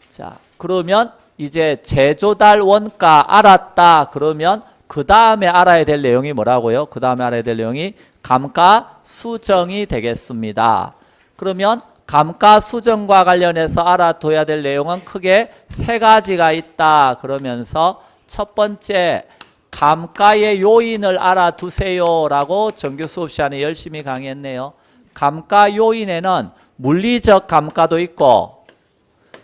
[SPEAKER 1] 자, 그러면 이제 제조달 원가 알았다. 그러면 그 다음에 알아야 될 내용이 뭐라고요? 그 다음에 알아야 될 내용이 감가 수정이 되겠습니다. 그러면 감가 수정과 관련해서 알아둬야 될 내용은 크게 세 가지가 있다. 그러면서 첫 번째, 감가의 요인을 알아두세요 라고 정규 수업 시간에 열심히 강의했네요. 감가 요인에는 물리적 감가도 있고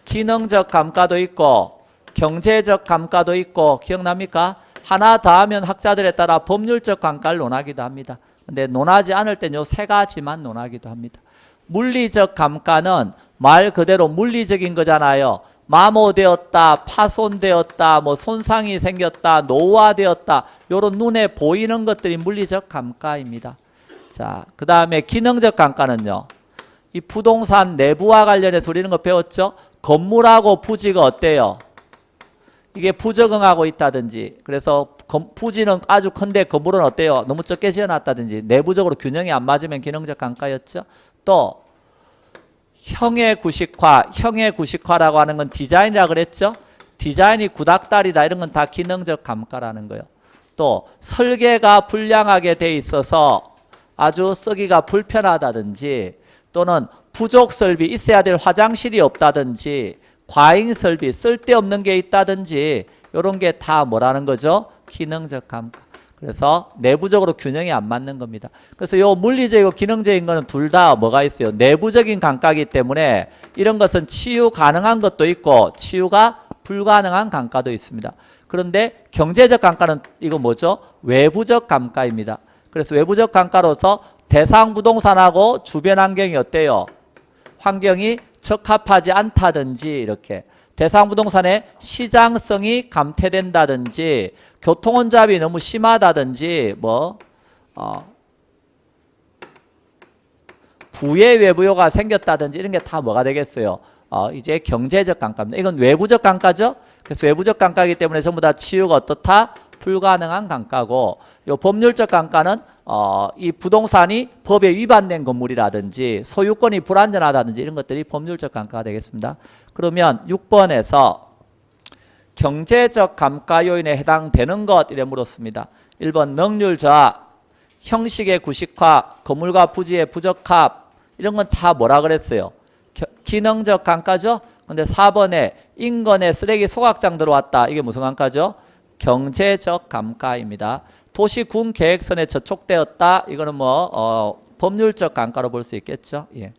[SPEAKER 1] 기능적 감가도 있고 경제적 감가도 있고 기억납니까? 하나 더 하면 학자들에 따라 법률적 감가를 논하기도 합니다. 근데 논하지 않을 땐 요 세 가지만 논하기도 합니다. 물리적 감가는 말 그대로 물리적인 거잖아요. 마모되었다, 파손되었다, 뭐 손상이 생겼다, 노화되었다. 요런 눈에 보이는 것들이 물리적 감가입니다. 자, 그 다음에 기능적 감가는요. 이 부동산 내부와 관련해서 우리는 거 배웠죠? 건물하고 부지가 어때요? 이게 부적응하고 있다든지 그래서 부지는 아주 큰데 건물은 어때요? 너무 적게 지어놨다든지 내부적으로 균형이 안 맞으면 기능적 감가였죠. 또 형의 구식화라고 하는 건 디자인이라 그랬죠. 디자인이 구닥다리다 이런 건 다 기능적 감가라는 거예요. 또 설계가 불량하게 돼 있어서 아주 쓰기가 불편하다든지 또는 부족 설비 있어야 될 화장실이 없다든지 과잉 설비 쓸데없는 게 있다든지 이런 게 다 뭐라는 거죠? 기능적 감가. 그래서 내부적으로 균형이 안 맞는 겁니다. 그래서 요 물리적이고 기능적인 거는 둘 다 뭐가 있어요? 내부적인 감가이기 때문에 이런 것은 치유 가능한 것도 있고 치유가 불가능한 감가도 있습니다. 그런데 경제적 감가는 이거 뭐죠? 외부적 감가입니다. 그래서 외부적 감가로서 대상 부동산하고 주변 환경이 어때요? 환경이 적합하지 않다든지 이렇게 대상 부동산의 시장성이 감퇴된다든지 교통혼잡이 너무 심하다든지 부의 외부요가 생겼다든지 이런 게 다 뭐가 되겠어요? 이제 경제적 감가입니다. 이건 외부적 감가죠. 그래서 외부적 감가이기 때문에 전부 다 치유가 어떻다? 불가능한 감가고 요 법률적 감가는 이 부동산이 법에 위반된 건물이라든지 소유권이 불안전하다든지 이런 것들이 법률적 감가가 되겠습니다. 그러면 6번에서 경제적 감가 요인에 해당되는 것 이래 물었습니다. 1번 능률 저하, 형식의 구식화, 건물과 부지의 부적합 이런 건 다 뭐라 그랬어요? 기능적 감가죠? 근데 4번에 인근에 쓰레기 소각장 들어왔다. 이게 무슨 감가죠? 경제적 감가입니다. 도시군 계획선에 저촉되었다. 이거는 법률적 감가로 볼 수 있겠죠. 예.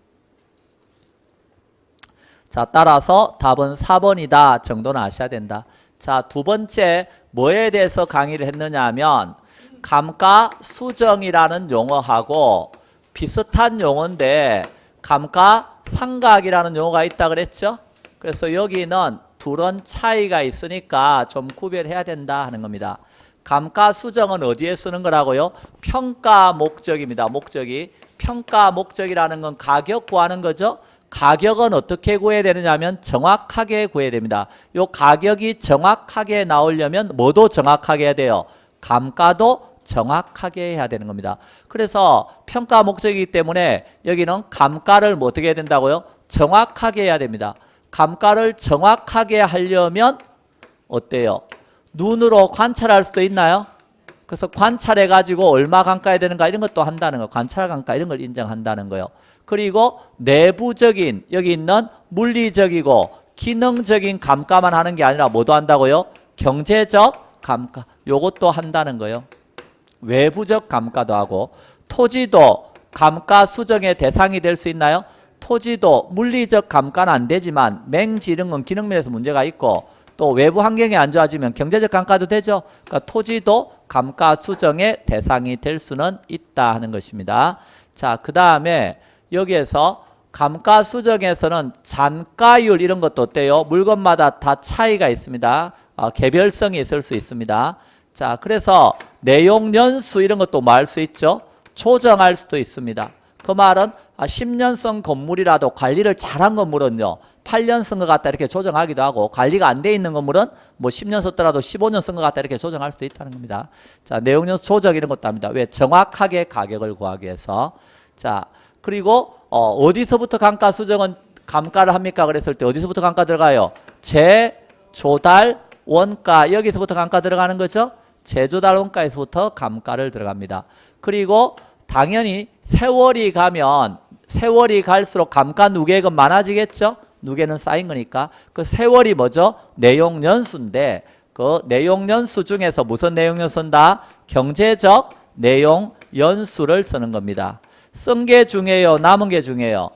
[SPEAKER 1] 자, 따라서 답은 4번이다 정도는 아셔야 된다. 자, 두 번째 뭐에 대해서 강의를 했느냐 하면 감가수정이라는 용어하고 비슷한 용어인데 감가상각이라는 용어가 있다 그랬죠. 그래서 여기는 둘은 차이가 있으니까 좀 구별해야 된다 하는 겁니다. 감가수정은 어디에 쓰는 거라고요? 평가 목적입니다. 목적이. 평가 목적이라는 건 가격 구하는 거죠. 가격은 어떻게 구해야 되느냐 하면 정확하게 구해야 됩니다. 요 가격이 정확하게 나오려면 뭐도 정확하게 해야 돼요? 감가도 정확하게 해야 되는 겁니다. 그래서 평가 목적이기 때문에 여기는 감가를 어떻게 해야 된다고요? 정확하게 해야 됩니다. 감가를 정확하게 하려면 어때요? 눈으로 관찰할 수도 있나요? 그래서 관찰해 가지고 얼마 감가해야 되는가 이런 것도 한다는 거. 관찰 감가 이런 걸 인정한다는 거예요. 그리고 내부적인 여기 있는 물리적이고 기능적인 감가만 하는 게 아니라 뭐도 한다고요? 경제적 감가 요것도 한다는 거예요. 외부적 감가도 하고 토지도 감가 수정의 대상이 될 수 있나요? 토지도 물리적 감가는 안 되지만 맹지 이런 건 기능면에서 문제가 있고 또 외부 환경이 안 좋아지면 경제적 감가도 되죠. 그러니까 토지도 감가 수정의 대상이 될 수는 있다 하는 것입니다. 자, 그 다음에 여기에서 감가 수정에서는 잔가율 이런 것도 어때요? 물건마다 다 차이가 있습니다. 개별성이 있을 수 있습니다. 자, 그래서 내용 연수 이런 것도 뭐 할 수 있죠? 조정할 수도 있습니다. 그 말은 10년 쓴 건물이라도 관리를 잘한 건물은요 8년 쓴 것 같다 이렇게 조정하기도 하고 관리가 안 돼 있는 건물은 뭐 10년 썼더라도 15년 쓴 것 같다 이렇게 조정할 수도 있다는 겁니다. 자, 내용 연수 조정 이런 것도 합니다. 왜? 정확하게 가격을 구하기 위해서. 자, 그리고 어디서부터 감가 수정은 감가를 합니까? 그랬을 때 어디서부터 감가 들어가요? 재조달 원가 여기서부터 감가 들어가는 거죠. 재조달 원가에서부터 감가를 들어갑니다. 그리고 당연히 세월이 가면 세월이 갈수록 감가 누계액은 많아지겠죠. 누계는 쌓인 거니까 그 세월이 뭐죠? 내용 연수인데 그 내용 연수 중에서 무슨 내용 연수인다? 경제적 내용 연수를 쓰는 겁니다. 쓴 게 중요해요? 남은 게 중요해요?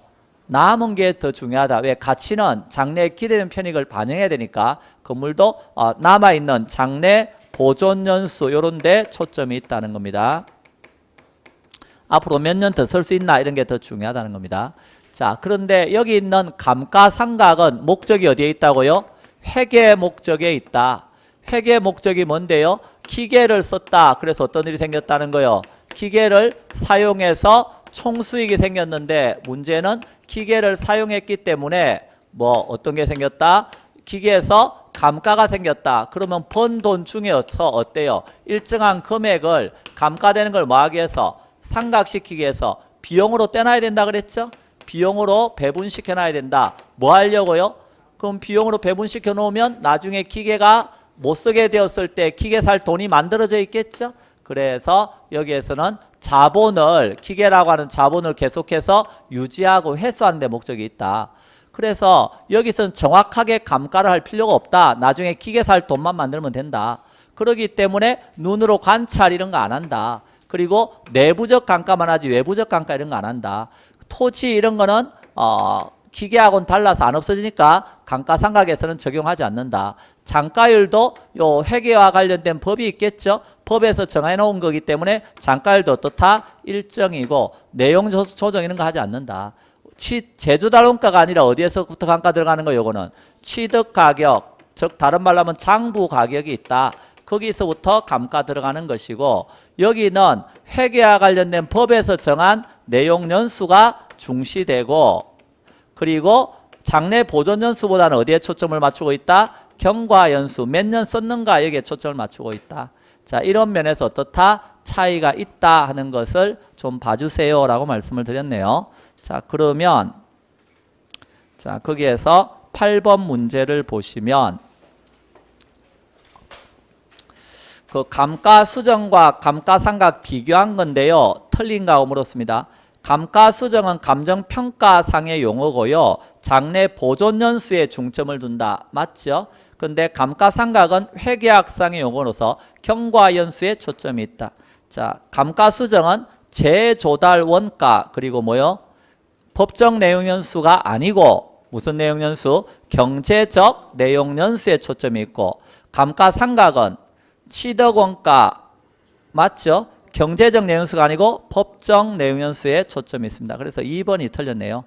[SPEAKER 1] 남은 게 더 중요하다. 왜? 가치는 장래에 기대된 편익을 반영해야 되니까 건물도 남아있는 장래 보존 연수 이런 데 초점이 있다는 겁니다. 앞으로 몇 년 더 쓸 수 있나 이런 게 더 중요하다는 겁니다. 자, 그런데 여기 있는 감가상각은 목적이 어디에 있다고요? 회계 목적에 있다. 회계 목적이 뭔데요? 기계를 썼다. 그래서 어떤 일이 생겼다는 거예요? 기계를 사용해서 총수익이 생겼는데 문제는 기계를 사용했기 때문에 뭐 어떤 게 생겼다? 기계에서 감가가 생겼다. 그러면 번 돈 중에서 어때요? 일정한 금액을 감가되는 걸 뭐 하기 위해서? 상각시키기 위해서 비용으로 떼놔야 된다 그랬죠? 비용으로 배분시켜 놔야 된다. 뭐 하려고요? 그럼 비용으로 배분시켜 놓으면 나중에 기계가 못 쓰게 되었을 때 기계 살 돈이 만들어져 있겠죠? 그래서 여기에서는 자본을 기계라고 하는 자본을 계속해서 유지하고 회수하는 데 목적이 있다. 그래서 여기서는 정확하게 감가를 할 필요가 없다. 나중에 기계 살 돈만 만들면 된다. 그렇기 때문에 눈으로 관찰 이런 거 안 한다. 그리고 내부적 감가만 하지 외부적 감가 이런 거 안 한다. 토지 이런 거는 기계하고는 달라서 안 없어지니까 감가상각에서는 적용하지 않는다. 장가율도 요 회계와 관련된 법이 있겠죠. 법에서 정해 놓은 거기 때문에 장가율도 어떻다? 일정이고 내용 조정 이런 거 하지 않는다. 제조달 원가가 아니라 어디에서부터 감가 들어가는 거예요? 요거는 취득 가격, 즉 다른 말로 하면 장부 가격이 있다. 거기서부터 감가 들어가는 것이고 여기는 회계와 관련된 법에서 정한 내용 연수가 중시되고 그리고 장래 보존 연수보다는 어디에 초점을 맞추고 있다? 경과 연수 몇 년 썼는가 여기에 초점을 맞추고 있다. 자, 이런 면에서 어떻다? 차이가 있다 하는 것을 좀 봐주세요 라고 말씀을 드렸네요. 자, 그러면 자, 거기에서 8번 문제를 보시면 그 감가수정과 감가상각 비교한 건데요. 틀린가고 물었습니다. 감가수정은 감정평가상의 용어고요. 장래 보존연수에 중점을 둔다. 맞죠? 근데 감가상각은 회계학상의 용어로서 경과연수에 초점이 있다. 자, 감가수정은 재조달 원가 그리고 뭐요? 법정 내용연수가 아니고 무슨 내용연수? 경제적 내용연수에 초점이 있고 감가상각은 취득원가 맞죠? 경제적 내용연수가 아니고 법정 내용연수에 초점이 있습니다. 그래서 2번이 틀렸네요.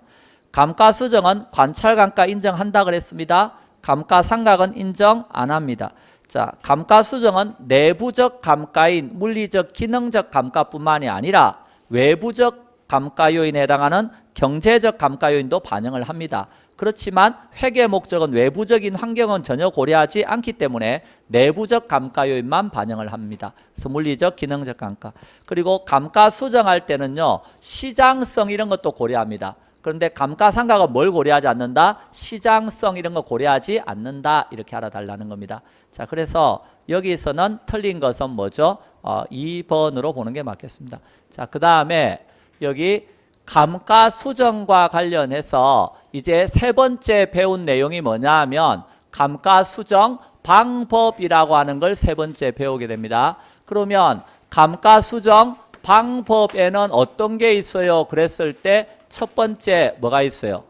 [SPEAKER 1] 감가수정은 관찰감가 인정한다 그랬습니다. 감가상각은 인정 안 합니다. 자, 감가수정은 내부적 감가인 물리적 기능적 감가뿐만이 아니라 외부적 감가 요인에 해당하는 경제적 감가 요인도 반영을 합니다. 그렇지만 회계 목적은 외부적인 환경은 전혀 고려하지 않기 때문에 내부적 감가 요인만 반영을 합니다. 그래서 물리적 기능적 감가. 그리고 감가 수정할 때는요. 시장성 이런 것도 고려합니다. 그런데 감가상각은 뭘 고려하지 않는다? 시장성 이런 거 고려하지 않는다. 이렇게 알아달라는 겁니다. 자, 그래서 여기서는 틀린 것은 뭐죠? 2번으로 보는 게 맞겠습니다. 자, 그 다음에 여기 감가수정과 관련해서 이제 세 번째 배운 내용이 뭐냐 하면 감가수정 방법이라고 하는 걸 세 번째 배우게 됩니다. 그러면 감가수정 방법에는 어떤 게 있어요? 그랬을 때 첫 번째 뭐가 있어요?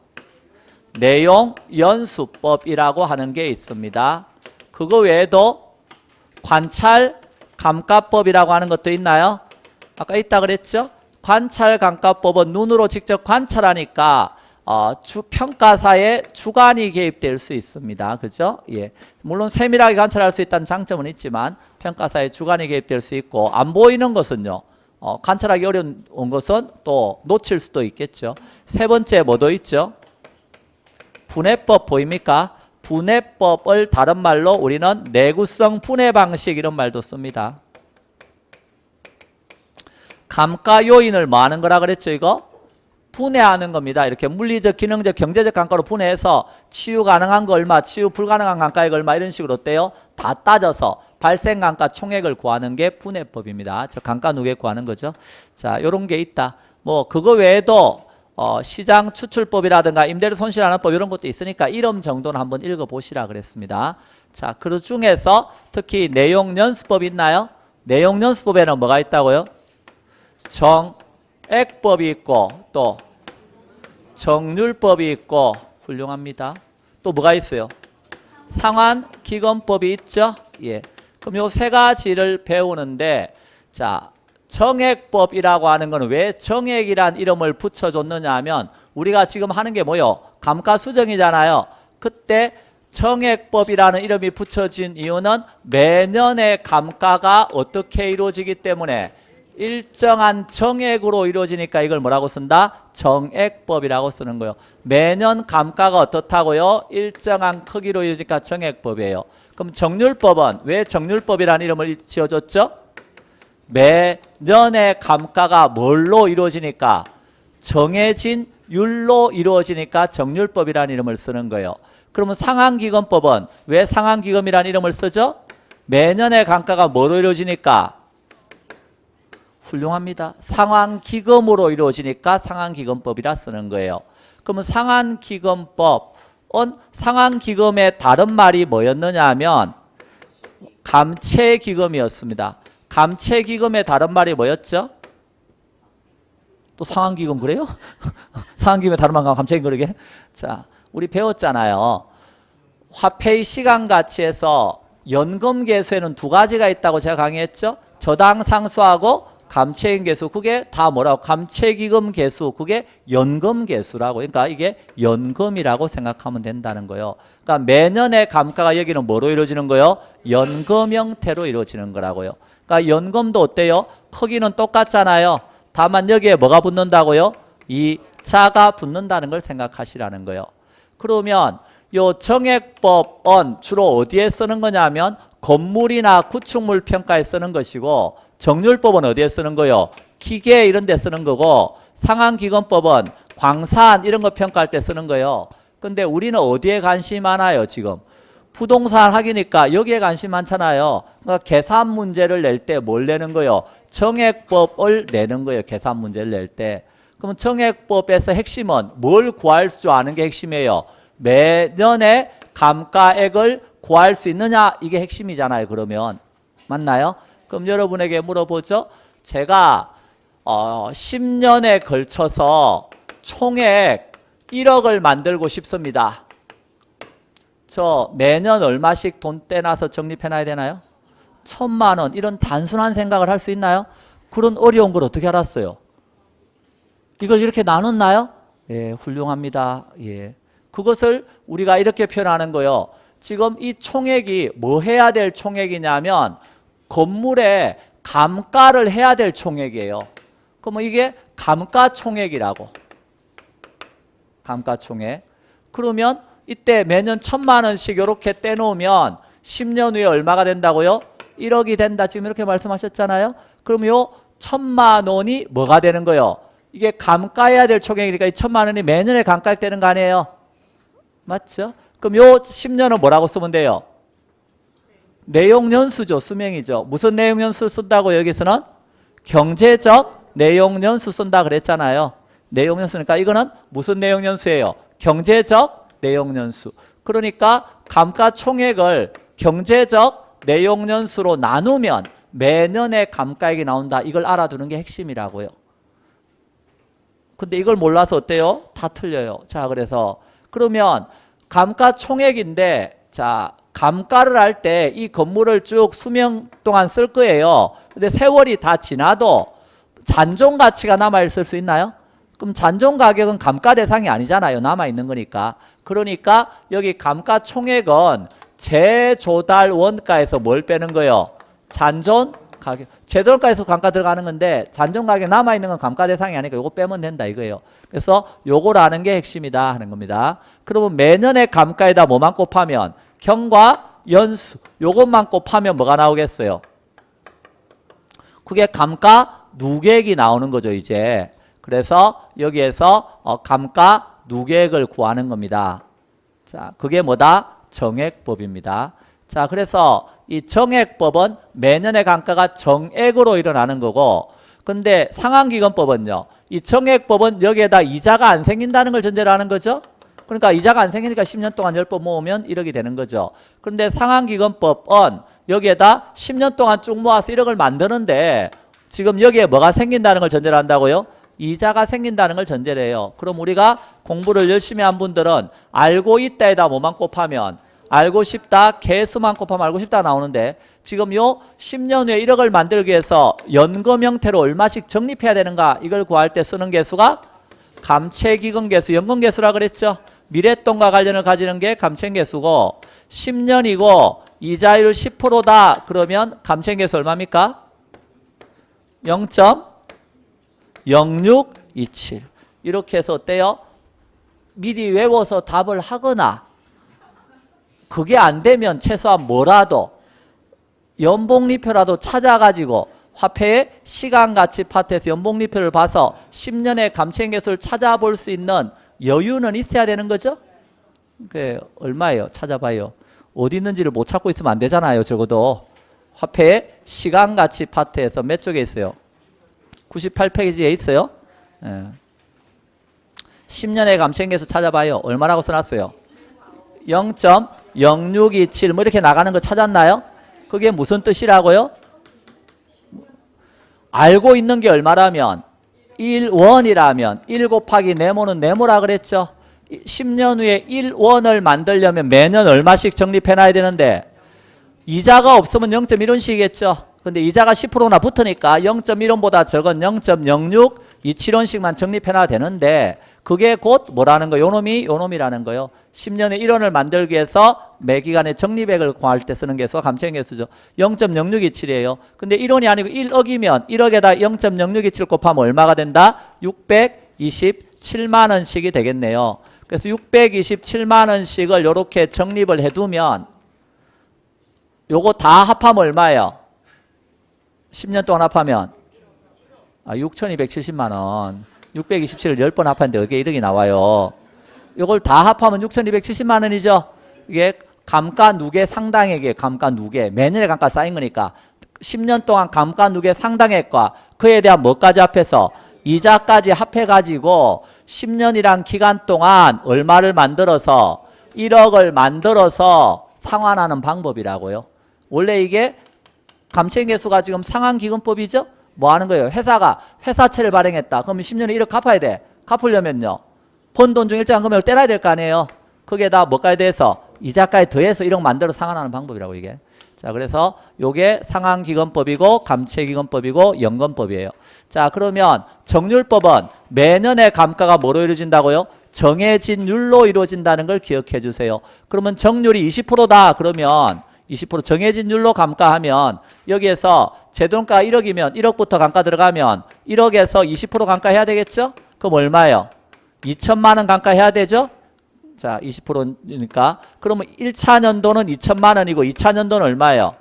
[SPEAKER 1] 내용 연수법이라고 하는 게 있습니다. 그거 외에도 관찰 감가법이라고 하는 것도 있나요? 아까 있다 그랬죠? 관찰 감가법은 눈으로 직접 관찰하니까 평가사의 주관이 개입될 수 있습니다. 그죠? 예. 물론 세밀하게 관찰할 수 있다는 장점은 있지만 평가사의 주관이 개입될 수 있고 안 보이는 것은요. 관찰하기 어려운 것은 또 놓칠 수도 있겠죠. 세 번째 뭐도 있죠? 분해법 보입니까? 분해법을 다른 말로 우리는 내구성 분해 방식 이런 말도 씁니다. 감가 요인을 뭐 하는 거라 그랬죠, 이거? 분해하는 겁니다. 이렇게 물리적, 기능적, 경제적 감가로 분해해서 치유 가능한 거 얼마, 치유 불가능한 감가액 얼마 이런 식으로 어때요? 다 따져서 발생 감가 총액을 구하는 게 분해법입니다. 저 감가 누계 구하는 거죠. 자, 요런 게 있다. 뭐 그거 외에도 시장 추출법이라든가 임대료 손실하는 법 이런 것도 있으니까 이름 정도는 한번 읽어보시라 그랬습니다. 자, 그 중에서 특히 내용연수법 있나요? 내용연수법에는 뭐가 있다고요? 정액법이 있고 또 정률법이 있고 훌륭합니다. 또 뭐가 있어요? 상환기금법이 있죠? 예. 그럼 요 세 가지를 배우는데 자, 정액법이라고 하는 거는 왜 정액이란 이름을 붙여줬느냐 하면 우리가 지금 하는 게 뭐요? 감가수정이잖아요. 그때 정액법이라는 이름이 붙여진 이유는 매년의 감가가 어떻게 이루어지기 때문에 일정한 정액으로 이루어지니까 이걸 뭐라고 쓴다? 정액법이라고 쓰는 거예요. 매년 감가가 어떻다고요? 일정한 크기로 이루어지니까 정액법이에요. 그럼 정률법은 왜 정률법이라는 이름을 지어줬죠? 매년의 감가가 뭘로 이루어지니까? 정해진 율로 이루어지니까 정률법이라는 이름을 쓰는 거예요. 그러면 상환기금법은 왜 상환기금이라는 이름을 쓰죠? 매년의 감가가 뭐로 이루어지니까? 훌륭합니다. 상환기금으로 이루어지니까 상환기금법이라 쓰는 거예요. 그러면 상환기금법은 상환기금의 다른 말이 뭐였느냐 하면 감채기금이었습니다. 감채기금의 다른 말이 뭐였죠? 또 상환기금 그래요? 상환기금의 다른 말과 감채기금 그러게? 자, 우리 배웠잖아요. 화폐의 시간가치에서 연금계수에는 두 가지가 있다고 제가 강의했죠? 저당상수하고 감채인계수. 그게 다 뭐라고? 감채기금 계수. 그게 연금계수라고. 그러니까 이게 연금이라고 생각하면 된다는 거예요. 그러니까 매년의 감가가 여기는 뭐로 이루어지는 거예요? 연금 형태로 이루어지는 거라고요. 그러니까 연금도 어때요? 크기는 똑같잖아요. 다만 여기에 뭐가 붙는다고요? 이자가 붙는다는 걸 생각하시라는 거예요. 그러면 요 정액법은 주로 어디에 쓰는 거냐면 건물이나 구축물 평가에 쓰는 것이고 정률법은 어디에 쓰는 거요? 기계 이런 데 쓰는 거고 상한기건법은 광산 이런 거 평가할 때 쓰는 거예요. 근데 우리는 어디에 관심이 많아요 지금? 부동산 학이니까 여기에 관심 많잖아요. 그러니까 계산 문제를 낼 때 뭘 내는 거예요? 정액법을 내는 거예요. 계산 문제를 낼 때. 그럼 정액법에서 핵심은 뭘 구할 줄 아는 게 핵심이에요. 매년의 감가액을 구할 수 있느냐 이게 핵심이잖아요. 그러면 맞나요? 그럼 여러분에게 물어보죠. 제가 10년에 걸쳐서 총액 1억을 만들고 싶습니다. 저 매년 얼마씩 돈 떼놔서 적립해놔야 되나요? 1,000만 원 이런 단순한 생각을 할 수 있나요? 그런 어려운 걸 어떻게 알았어요? 이걸 이렇게 나눴나요? 예, 훌륭합니다. 예, 그것을 우리가 이렇게 표현하는 거예요. 지금 이 총액이 뭐 해야 될 총액이냐면 건물에 감가를 해야 될 총액이에요. 그러면 이게 감가총액이라고. 감가총액. 그러면 이때 매년 1,000만 원씩 이렇게 떼놓으면 10년 후에 얼마가 된다고요? 1억이 된다. 지금 이렇게 말씀하셨잖아요. 그럼 요 1,000만 원이 뭐가 되는 거예요? 이게 감가해야 될 총액이니까 이 1,000만 원이 매년에 감가되는 거 아니에요? 맞죠? 그럼 요 10년은 뭐라고 쓰면 돼요? 내용연수죠. 수명이죠. 무슨 내용연수 쓴다고 여기서는? 경제적 내용연수 쓴다 그랬잖아요. 내용연수니까 이거는 무슨 내용연수예요? 경제적 내용연수. 그러니까 감가총액을 경제적 내용연수로 나누면 매년의 감가액이 나온다. 이걸 알아두는 게 핵심이라고요. 근데 이걸 몰라서 어때요? 다 틀려요. 자, 그래서 그러면 감가총액인데 자, 감가를 할 때 이 건물을 쭉 수명 동안 쓸 거예요. 근데 세월이 다 지나도 잔존 가치가 남아있을 수 있나요? 그럼 잔존 가격은 감가 대상이 아니잖아요. 남아있는 거니까. 그러니까 여기 감가총액은 재조달 원가에서 뭘 빼는 거예요? 잔존 가격. 재조달가에서 감가 들어가는 건데 잔존 가격 남아있는 건 감가 대상이 아니니까 요거 빼면 된다 이거예요. 그래서 요걸 아는 게 핵심이다 하는 겁니다. 그러면 매년의 감가에다 뭐만 곱하면 경과 연수 요것만 곱하면 뭐가 나오겠어요? 그게 감가 누계액이 나오는 거죠 이제. 그래서 여기에서 감가 누계액을 구하는 겁니다. 자, 그게 뭐다? 정액법입니다. 자, 그래서 이 정액법은 매년의 감가가 정액으로 일어나는 거고, 근데 상한기건법은요, 이 정액법은 여기에다 이자가 안 생긴다는 걸 전제로 하는 거죠. 그러니까 이자가 안 생기니까 10년 동안 10번 모으면 1억이 되는 거죠. 그런데 상한기건법은 여기에다 10년 동안 쭉 모아서 1억을 만드는데 지금 여기에 뭐가 생긴다는 걸 전제로 한다고요? 이자가 생긴다는 걸 전제로 해요. 그럼 우리가 공부를 열심히 한 분들은 알고 있다에다 뭐만 곱하면 알고 싶다, 개수만 곱하면 알고 싶다 나오는데 지금 요 10년 후에 1억을 만들기 위해서 연금 형태로 얼마씩 적립해야 되는가 이걸 구할 때 쓰는 개수가 감채기금계수, 연금계수라 그랬죠. 미랫돈과 관련을 가지는 게 감채계수고 10년이고 이자율 10%다 그러면 감채계수 얼마입니까? 0.0627 이렇게 해서 어때요? 미리 외워서 답을 하거나 그게 안 되면 최소한 뭐라도 연봉리표라도 찾아가지고 화폐의 시간가치 파트에서 연봉리표를 봐서 10년의 감채계수를 찾아볼 수 있는 여유는 있어야 되는 거죠. 그게 얼마예요? 찾아봐요. 어디 있는지를 못 찾고 있으면 안 되잖아요. 적어도 화폐의 시간가치 파트에서 몇 쪽에 있어요? 98페이지에 있어요. 예. 10년의 감채계수 찾아봐요. 얼마라고 써놨어요? 0.0627 뭐 이렇게 나가는 거 찾았나요? 그게 무슨 뜻이라고요? 알고 있는 게 얼마라면 1원이라면 1 곱하기 네모는 네모라 그랬죠. 10년 후에 1원을 만들려면 매년 얼마씩 적립해놔야 되는데 이자가 없으면 0.1원씩이겠죠. 근데 이자가 10%나 붙으니까 0.1원보다 적은 0.0627원씩만 적립해놔야 되는데 그게 곧 뭐라는 거예요? 요놈이라는 거예요. 10년에 1원을 만들기 위해서 매 기간에 적립액을 구할 때 쓰는 개수가 감채계수죠. 0.0627이에요. 근데 1원이 아니고 1억이면 1억에다 0.0627 곱하면 얼마가 된다? 627만 원씩이 되겠네요. 그래서 627만 원씩을 이렇게 적립을 해두면 요거 다 합하면 얼마예요? 10년 동안 합하면 6,270만 원. 627을 10번 합하는데 여기에 1억이 나와요. 요걸 다 합하면 6,270만 원이죠. 이게 감가 누계 상당액이에요. 감가 누계. 매년의 감가 쌓인 거니까 10년 동안 감가 누계 상당액과 그에 대한 뭐까지 합해서 이자까지 합해가지고 10년이란 기간 동안 얼마를 만들어서 1억을 만들어서 상환하는 방법이라고요. 원래 이게 감채계수가 지금 상환기금법이죠. 뭐 하는 거예요? 회사가 회사채를 발행했다. 그러면 10년에 1억 갚아야 돼. 갚으려면요. 번 돈 중 일정한 금액을 떼놔야 될 거 아니에요. 거기에다 뭐까지 대해서 이자까지 더해서 1억 만들어 상환하는 방법이라고 이게. 자, 그래서 요게 상환기금법이고 감채기금법이고 연금법이에요. 자, 그러면 정률법은 매년의 감가가 뭐로 이루어진다고요? 정해진 율로 이루어진다는 걸 기억해 주세요. 그러면 정률이 20%다. 그러면 20% 정해진 율로 감가하면 여기에서 제돈가가 1억이면 1억부터 감가 들어가면 1억에서 20% 감가해야 되겠죠? 그럼 얼마예요? 2천만 원 감가해야 되죠? 자, 20%니까 그러면 1차 년도는 2천만 원이고 2차 년도는 얼마예요?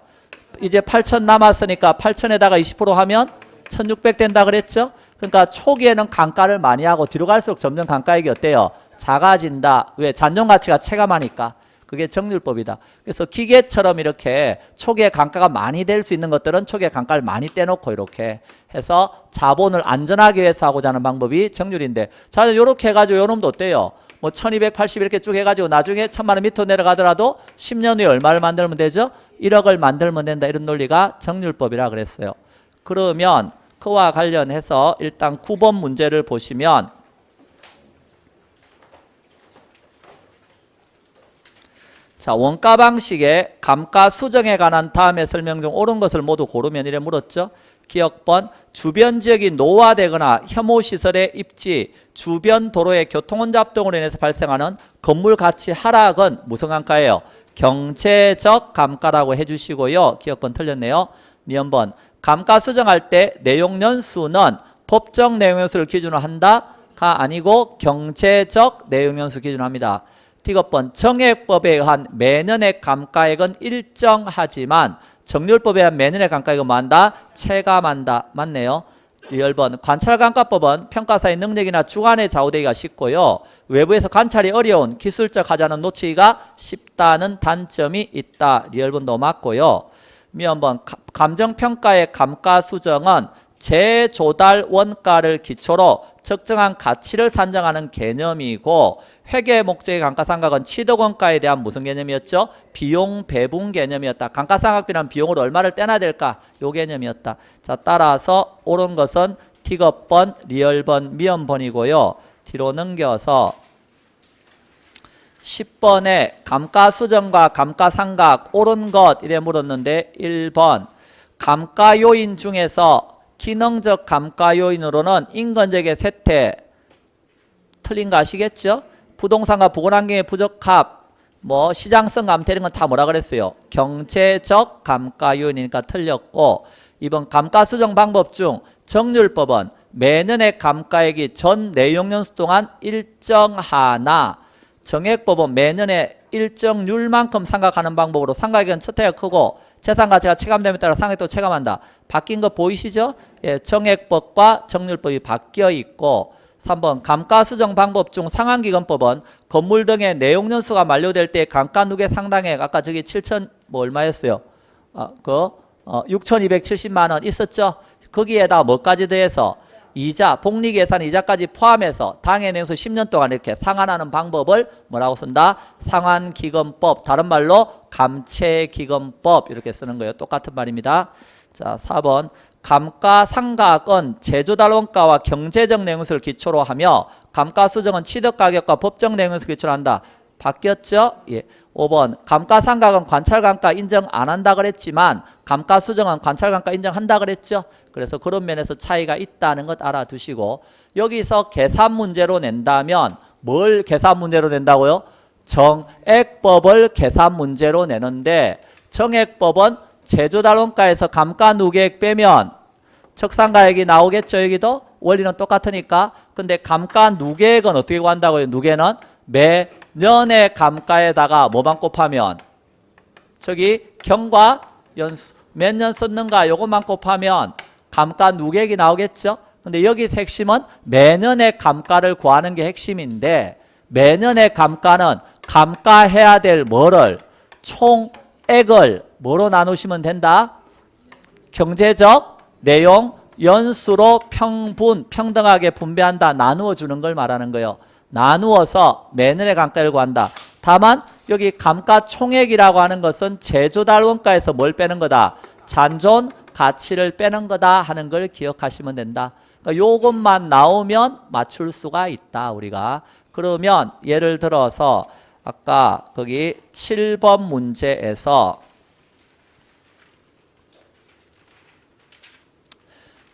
[SPEAKER 1] 이제 8천 남았으니까 8천에다가 20% 하면 1600 된다 그랬죠? 그러니까 초기에는 감가를 많이 하고 뒤로 갈수록 점점 감가액이 어때요? 작아진다. 왜? 잔존가치가 체감하니까. 그게 정률법이다. 그래서 기계처럼 이렇게 초기에 감가가 많이 될 수 있는 것들은 초기에 감가를 많이 떼놓고 이렇게 해서 자본을 안전하게 위해서 하고자 하는 방법이 정률인데, 자, 이렇게 해가지고 요 놈도 어때요? 뭐 1280 이렇게 쭉 해가지고 나중에 1000만 원 밑으로 내려가더라도 10년 후에 얼마를 만들면 되죠? 1억을 만들면 된다. 이런 논리가 정률법이라 그랬어요. 그러면 그와 관련해서 일단 9번 문제를 보시면 자, 원가 방식의 감가 수정에 관한 다음의 설명 중 옳은 것을 모두 고르면 이래 물었죠. 기억번, 주변 지역이 노화되거나 혐오시설의 입지, 주변 도로의 교통혼잡 등으로 인해서 발생하는 건물 가치 하락은 무슨 감가예요? 경제적 감가라고 해주시고요. 기억번 틀렸네요. 미연번, 감가 수정할 때 내용연수는 법정 내용연수를 기준으로 한다가 아니고 경제적 내용연수 기준으로 합니다. T급번, 정액법에 의한 매년의 감가액은 일정하지만 정률법에 의한 매년의 감가액은 뭐한다? 체감한다. 맞네요. 10번, 관찰감가법은 평가사의 능력이나 주관에 좌우되기가 쉽고요. 외부에서 관찰이 어려운 기술적 하자는 놓치기가 쉽다는 단점이 있다. 10번도 맞고요. 미연번, 감정평가의 감가수정은 재조달 원가를 기초로 적정한 가치를 산정하는 개념이고, 회계 목적의 감가상각은 취득원가에 대한 무슨 개념이었죠? 비용 배분 개념이었다. 감가상각비는 비용으로 얼마를 떼놔야 될까? 요 개념이었다. 자, 따라서 옳은 것은 T급번, 리얼번, 미연번이고요. 뒤로 넘겨서 10번에 감가수정과 감가상각 옳은 것 이래 물었는데 1번, 감가요인 중에서 기능적 감가요인으로는 인건재계 쇠퇴, 틀린 거 아시겠죠? 부동산과 보건환경의 부적합, 뭐 시장성 감퇴 이런 건 다 뭐라 그랬어요? 경제적 감가요인이니까 틀렸고, 이번 감가수정 방법 중 정률법은 매년의 감가액이 전 내용연수 동안 일정하나, 정액법은 매년의 일정률만큼 상각하는 방법으로 상각액은 첫 해가 크고 재산가치가 체감됨에 따라 상각도 체감한다. 바뀐 거 보이시죠? 예, 정액법과 정률법이 바뀌어 있고, 3번 감가수정 방법 중 상환기금법은 건물 등의 내용연수가 만료될 때 감가누계 상당액, 아까 저기 7천 뭐 얼마였어요? 6,270만 원 있었죠? 거기에다 뭐까지 더해서 이자, 복리계산 이자까지 포함해서 당해 내용수 10년 동안 이렇게 상환하는 방법을 뭐라고 쓴다? 상환기금법, 다른 말로 감채기금법 이렇게 쓰는 거예요. 똑같은 말입니다. 자, 4번 감가상각은 제조달 원가와 경제적 내용수를 기초로 하며 감가수정은 취득가격과 법정 내용수를 기초로 한다. 바뀌었죠? 예. 5번 감가상각은 관찰감가 인정 안 한다 그랬지만 감가수정은 관찰감가 인정한다 그랬죠? 그래서 그런 면에서 차이가 있다는 것 알아두시고, 여기서 계산 문제로 낸다면 뭘 계산 문제로 낸다고요? 정액법을 계산 문제로 내는데, 정액법은 제조달 원가에서 감가누계액 빼면 척상가액이 나오겠죠. 여기도 원리는 똑같으니까. 근데 감가누계액은 어떻게 구한다고요? 누계는 매년의 감가에다가 뭐만 곱하면 저기 경과 연수 몇 년 썼는가 요것만 곱하면 감가 누계액이 나오겠죠. 근데 여기서 핵심은 매년의 감가를 구하는 게 핵심인데 매년의 감가는 감가해야 될 뭐를 총액을 뭐로 나누시면 된다? 경제적 내용 연수로 평등하게 분배한다. 나누어 주는 걸 말하는 거예요. 나누어서 매년의 감가를 구한다. 다만 여기 감가 총액이라고 하는 것은 제조달 원가에서 뭘 빼는 거다? 잔존 가치를 빼는 거다 하는 걸 기억하시면 된다. 그러니까 요것만 나오면 맞출 수가 있다 우리가. 그러면 예를 들어서 아까 거기 7번 문제에서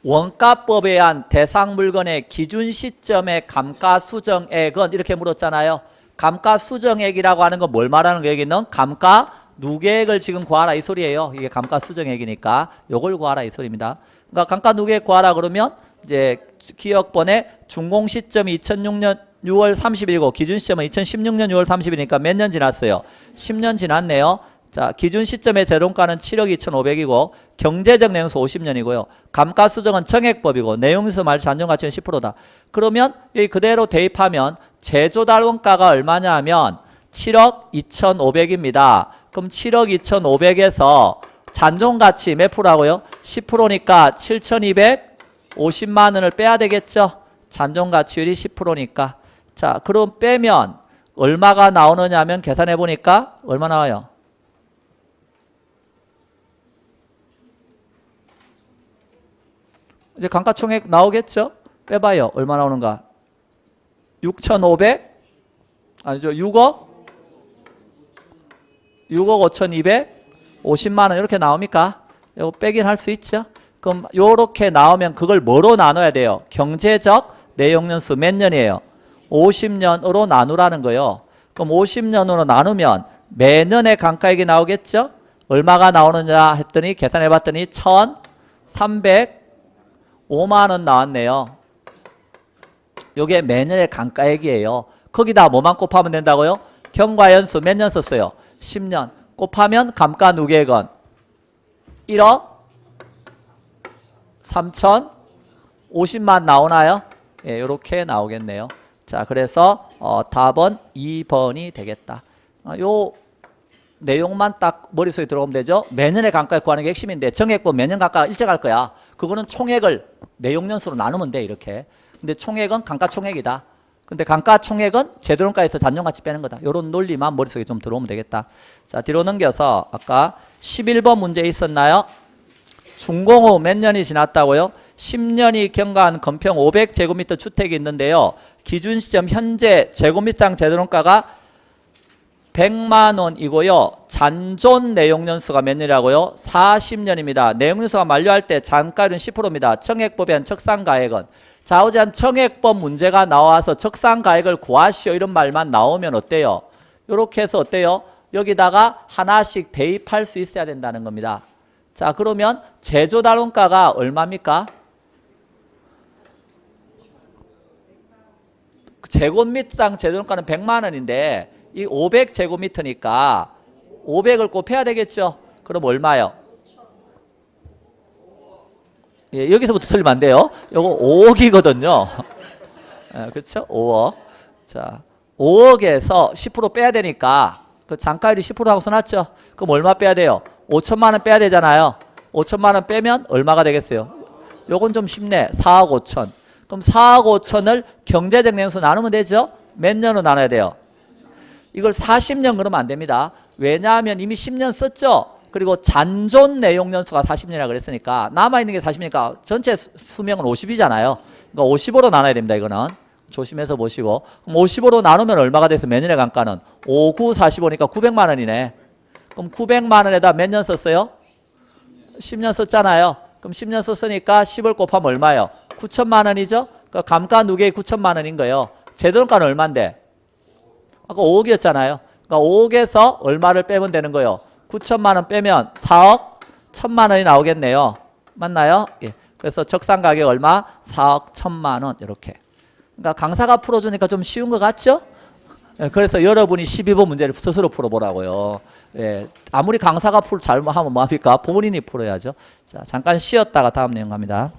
[SPEAKER 1] 원가법에 의한 대상 물건의 기준 시점의 감가 수정액은 이렇게 물었잖아요. 감가 수정액이라고 하는 건 뭘 말하는 거예요? 여기는 감가 누계액을 지금 구하라 이 소리예요. 이게 감가 수정액이니까 요걸 구하라 이 소리입니다. 그러니까 감가 누계액 구하라 그러면 이제 기억번에 준공 시점이 2006년 6월 30일이고 기준 시점은 2016년 6월 30일이니까 몇 년 지났어요? 10년 지났네요. 자, 기준 시점의 재론가는 7억 2,500이고 경제적 내용수 50년이고요. 감가 수정은 청액법이고 내용수 말 잔존가치는 10%다. 그러면 여기 그대로 대입하면 제조달 원가가 얼마냐 하면 7억 2,500입니다. 그럼 7억 2,500에서 잔존가치 몇 프로라고요? 10%니까 7,250만 원을 빼야 되겠죠? 잔존가치율이 10%니까. 자, 그럼 빼면 얼마가 나오느냐 하면 계산해 보니까 얼마 나와요? 이제 감가총액 나오겠죠? 빼봐요. 얼마 나오는가? 6,500? 아니죠. 6억 5,250만 원 이렇게 나옵니까? 이거 빼긴 할 수 있죠? 그럼 요렇게 나오면 그걸 뭐로 나눠야 돼요? 경제적 내용연수 몇 년이에요? 50년으로 나누라는 거예요. 그럼 50년으로 나누면 매년의 감가액이 나오겠죠? 얼마가 나오느냐 했더니 계산해 봤더니 1,305만 원 나왔네요. 요게 매년의 감가액이에요. 거기다 뭐만 곱하면 된다고요? 경과연수 몇 년 썼어요? 10년. 곱하면 감가 누계액은 1억 3,050만 나오나요? 예, 요렇게 나오겠네요. 자, 그래서 답은 2번이 되겠다. 요 내용만 딱 머릿속에 들어오면 되죠. 매년의 감가액 구하는 게 핵심인데 정액법 매년 감가 일정할 거야. 그거는 총액을 내용연수로 나누면 돼 이렇게. 근데 총액은 감가총액이다. 근데 감가총액은 제도론가에서 잔존가치 빼는 거다. 이런 논리만 머릿속에 좀 들어오면 되겠다. 자, 뒤로 넘겨서 아까 11번 문제 있었나요? 준공 후 몇 년이 지났다고요? 10년이 경과한 건평 500제곱미터 주택이 있는데요. 기준 시점 현재 제곱미터당 제도론가가 100만 원이고요. 잔존 내용연수가 몇 년이라고요? 40년입니다. 내용연수가 만료할 때 잔가율은 10%입니다. 청액법에 한 척상가액은 좌우제한 청액법 문제가 나와서 척상가액을 구하시오 이런 말만 나오면 어때요? 이렇게 해서 어때요? 여기다가 하나씩 대입할 수 있어야 된다는 겁니다. 자, 그러면 제조달원가가 얼마입니까? 제곱미터당 제조달원가는 100만 원인데 이 500제곱미터니까 500을 곱해야 되겠죠? 그럼 얼마요? 예, 여기서부터 틀리면 안 돼요. 요거 5억이거든요. 예, 그렇죠? 5억. 자, 5억에서 10% 빼야 되니까 그 잔가율이 10%라고 써놨죠? 그럼 얼마 빼야 돼요? 5천만 원 빼야 되잖아요. 5천만 원 빼면 얼마가 되겠어요? 요건 좀 쉽네. 4억 5천. 그럼 4억 5천을 경제적 내용수 나누면 되죠? 몇 년으로 나눠야 돼요? 이걸 40년 그러면 안 됩니다. 왜냐하면 이미 10년 썼죠? 그리고 잔존 내용연수가 40년이라 그랬으니까 남아있는 게 40이니까 전체 수명은 50이잖아요. 그러니까 50으로 나눠야 됩니다. 이거는. 조심해서 보시고. 그럼 50으로 나누면 얼마가 돼서 매년의 감가는? 5, 9, 45니까 900만 원이네. 그럼 900만 원에다 몇 년 썼어요? 10년 썼잖아요. 그럼 10년 썼으니까 10을 곱하면 얼마예요? 9천만 원이죠? 그러니까 감가 누계액 9천만 원인 거예요. 제도론가는 얼마인데? 아까 5억이었잖아요. 그러니까 5억에서 얼마를 빼면 되는 거예요? 9천만 원 빼면 4억 1천만 원이 나오겠네요. 맞나요? 예. 그래서 적상 가격 얼마? 4억 1천만 원 이렇게. 그러니까 강사가 풀어주니까 좀 쉬운 것 같죠? 예, 그래서 여러분이 12번 문제를 스스로 풀어보라고요. 예, 아무리 강사가 잘못하면 뭐합니까? 본인이 풀어야죠. 자, 잠깐 쉬었다가 다음 내용 갑니다.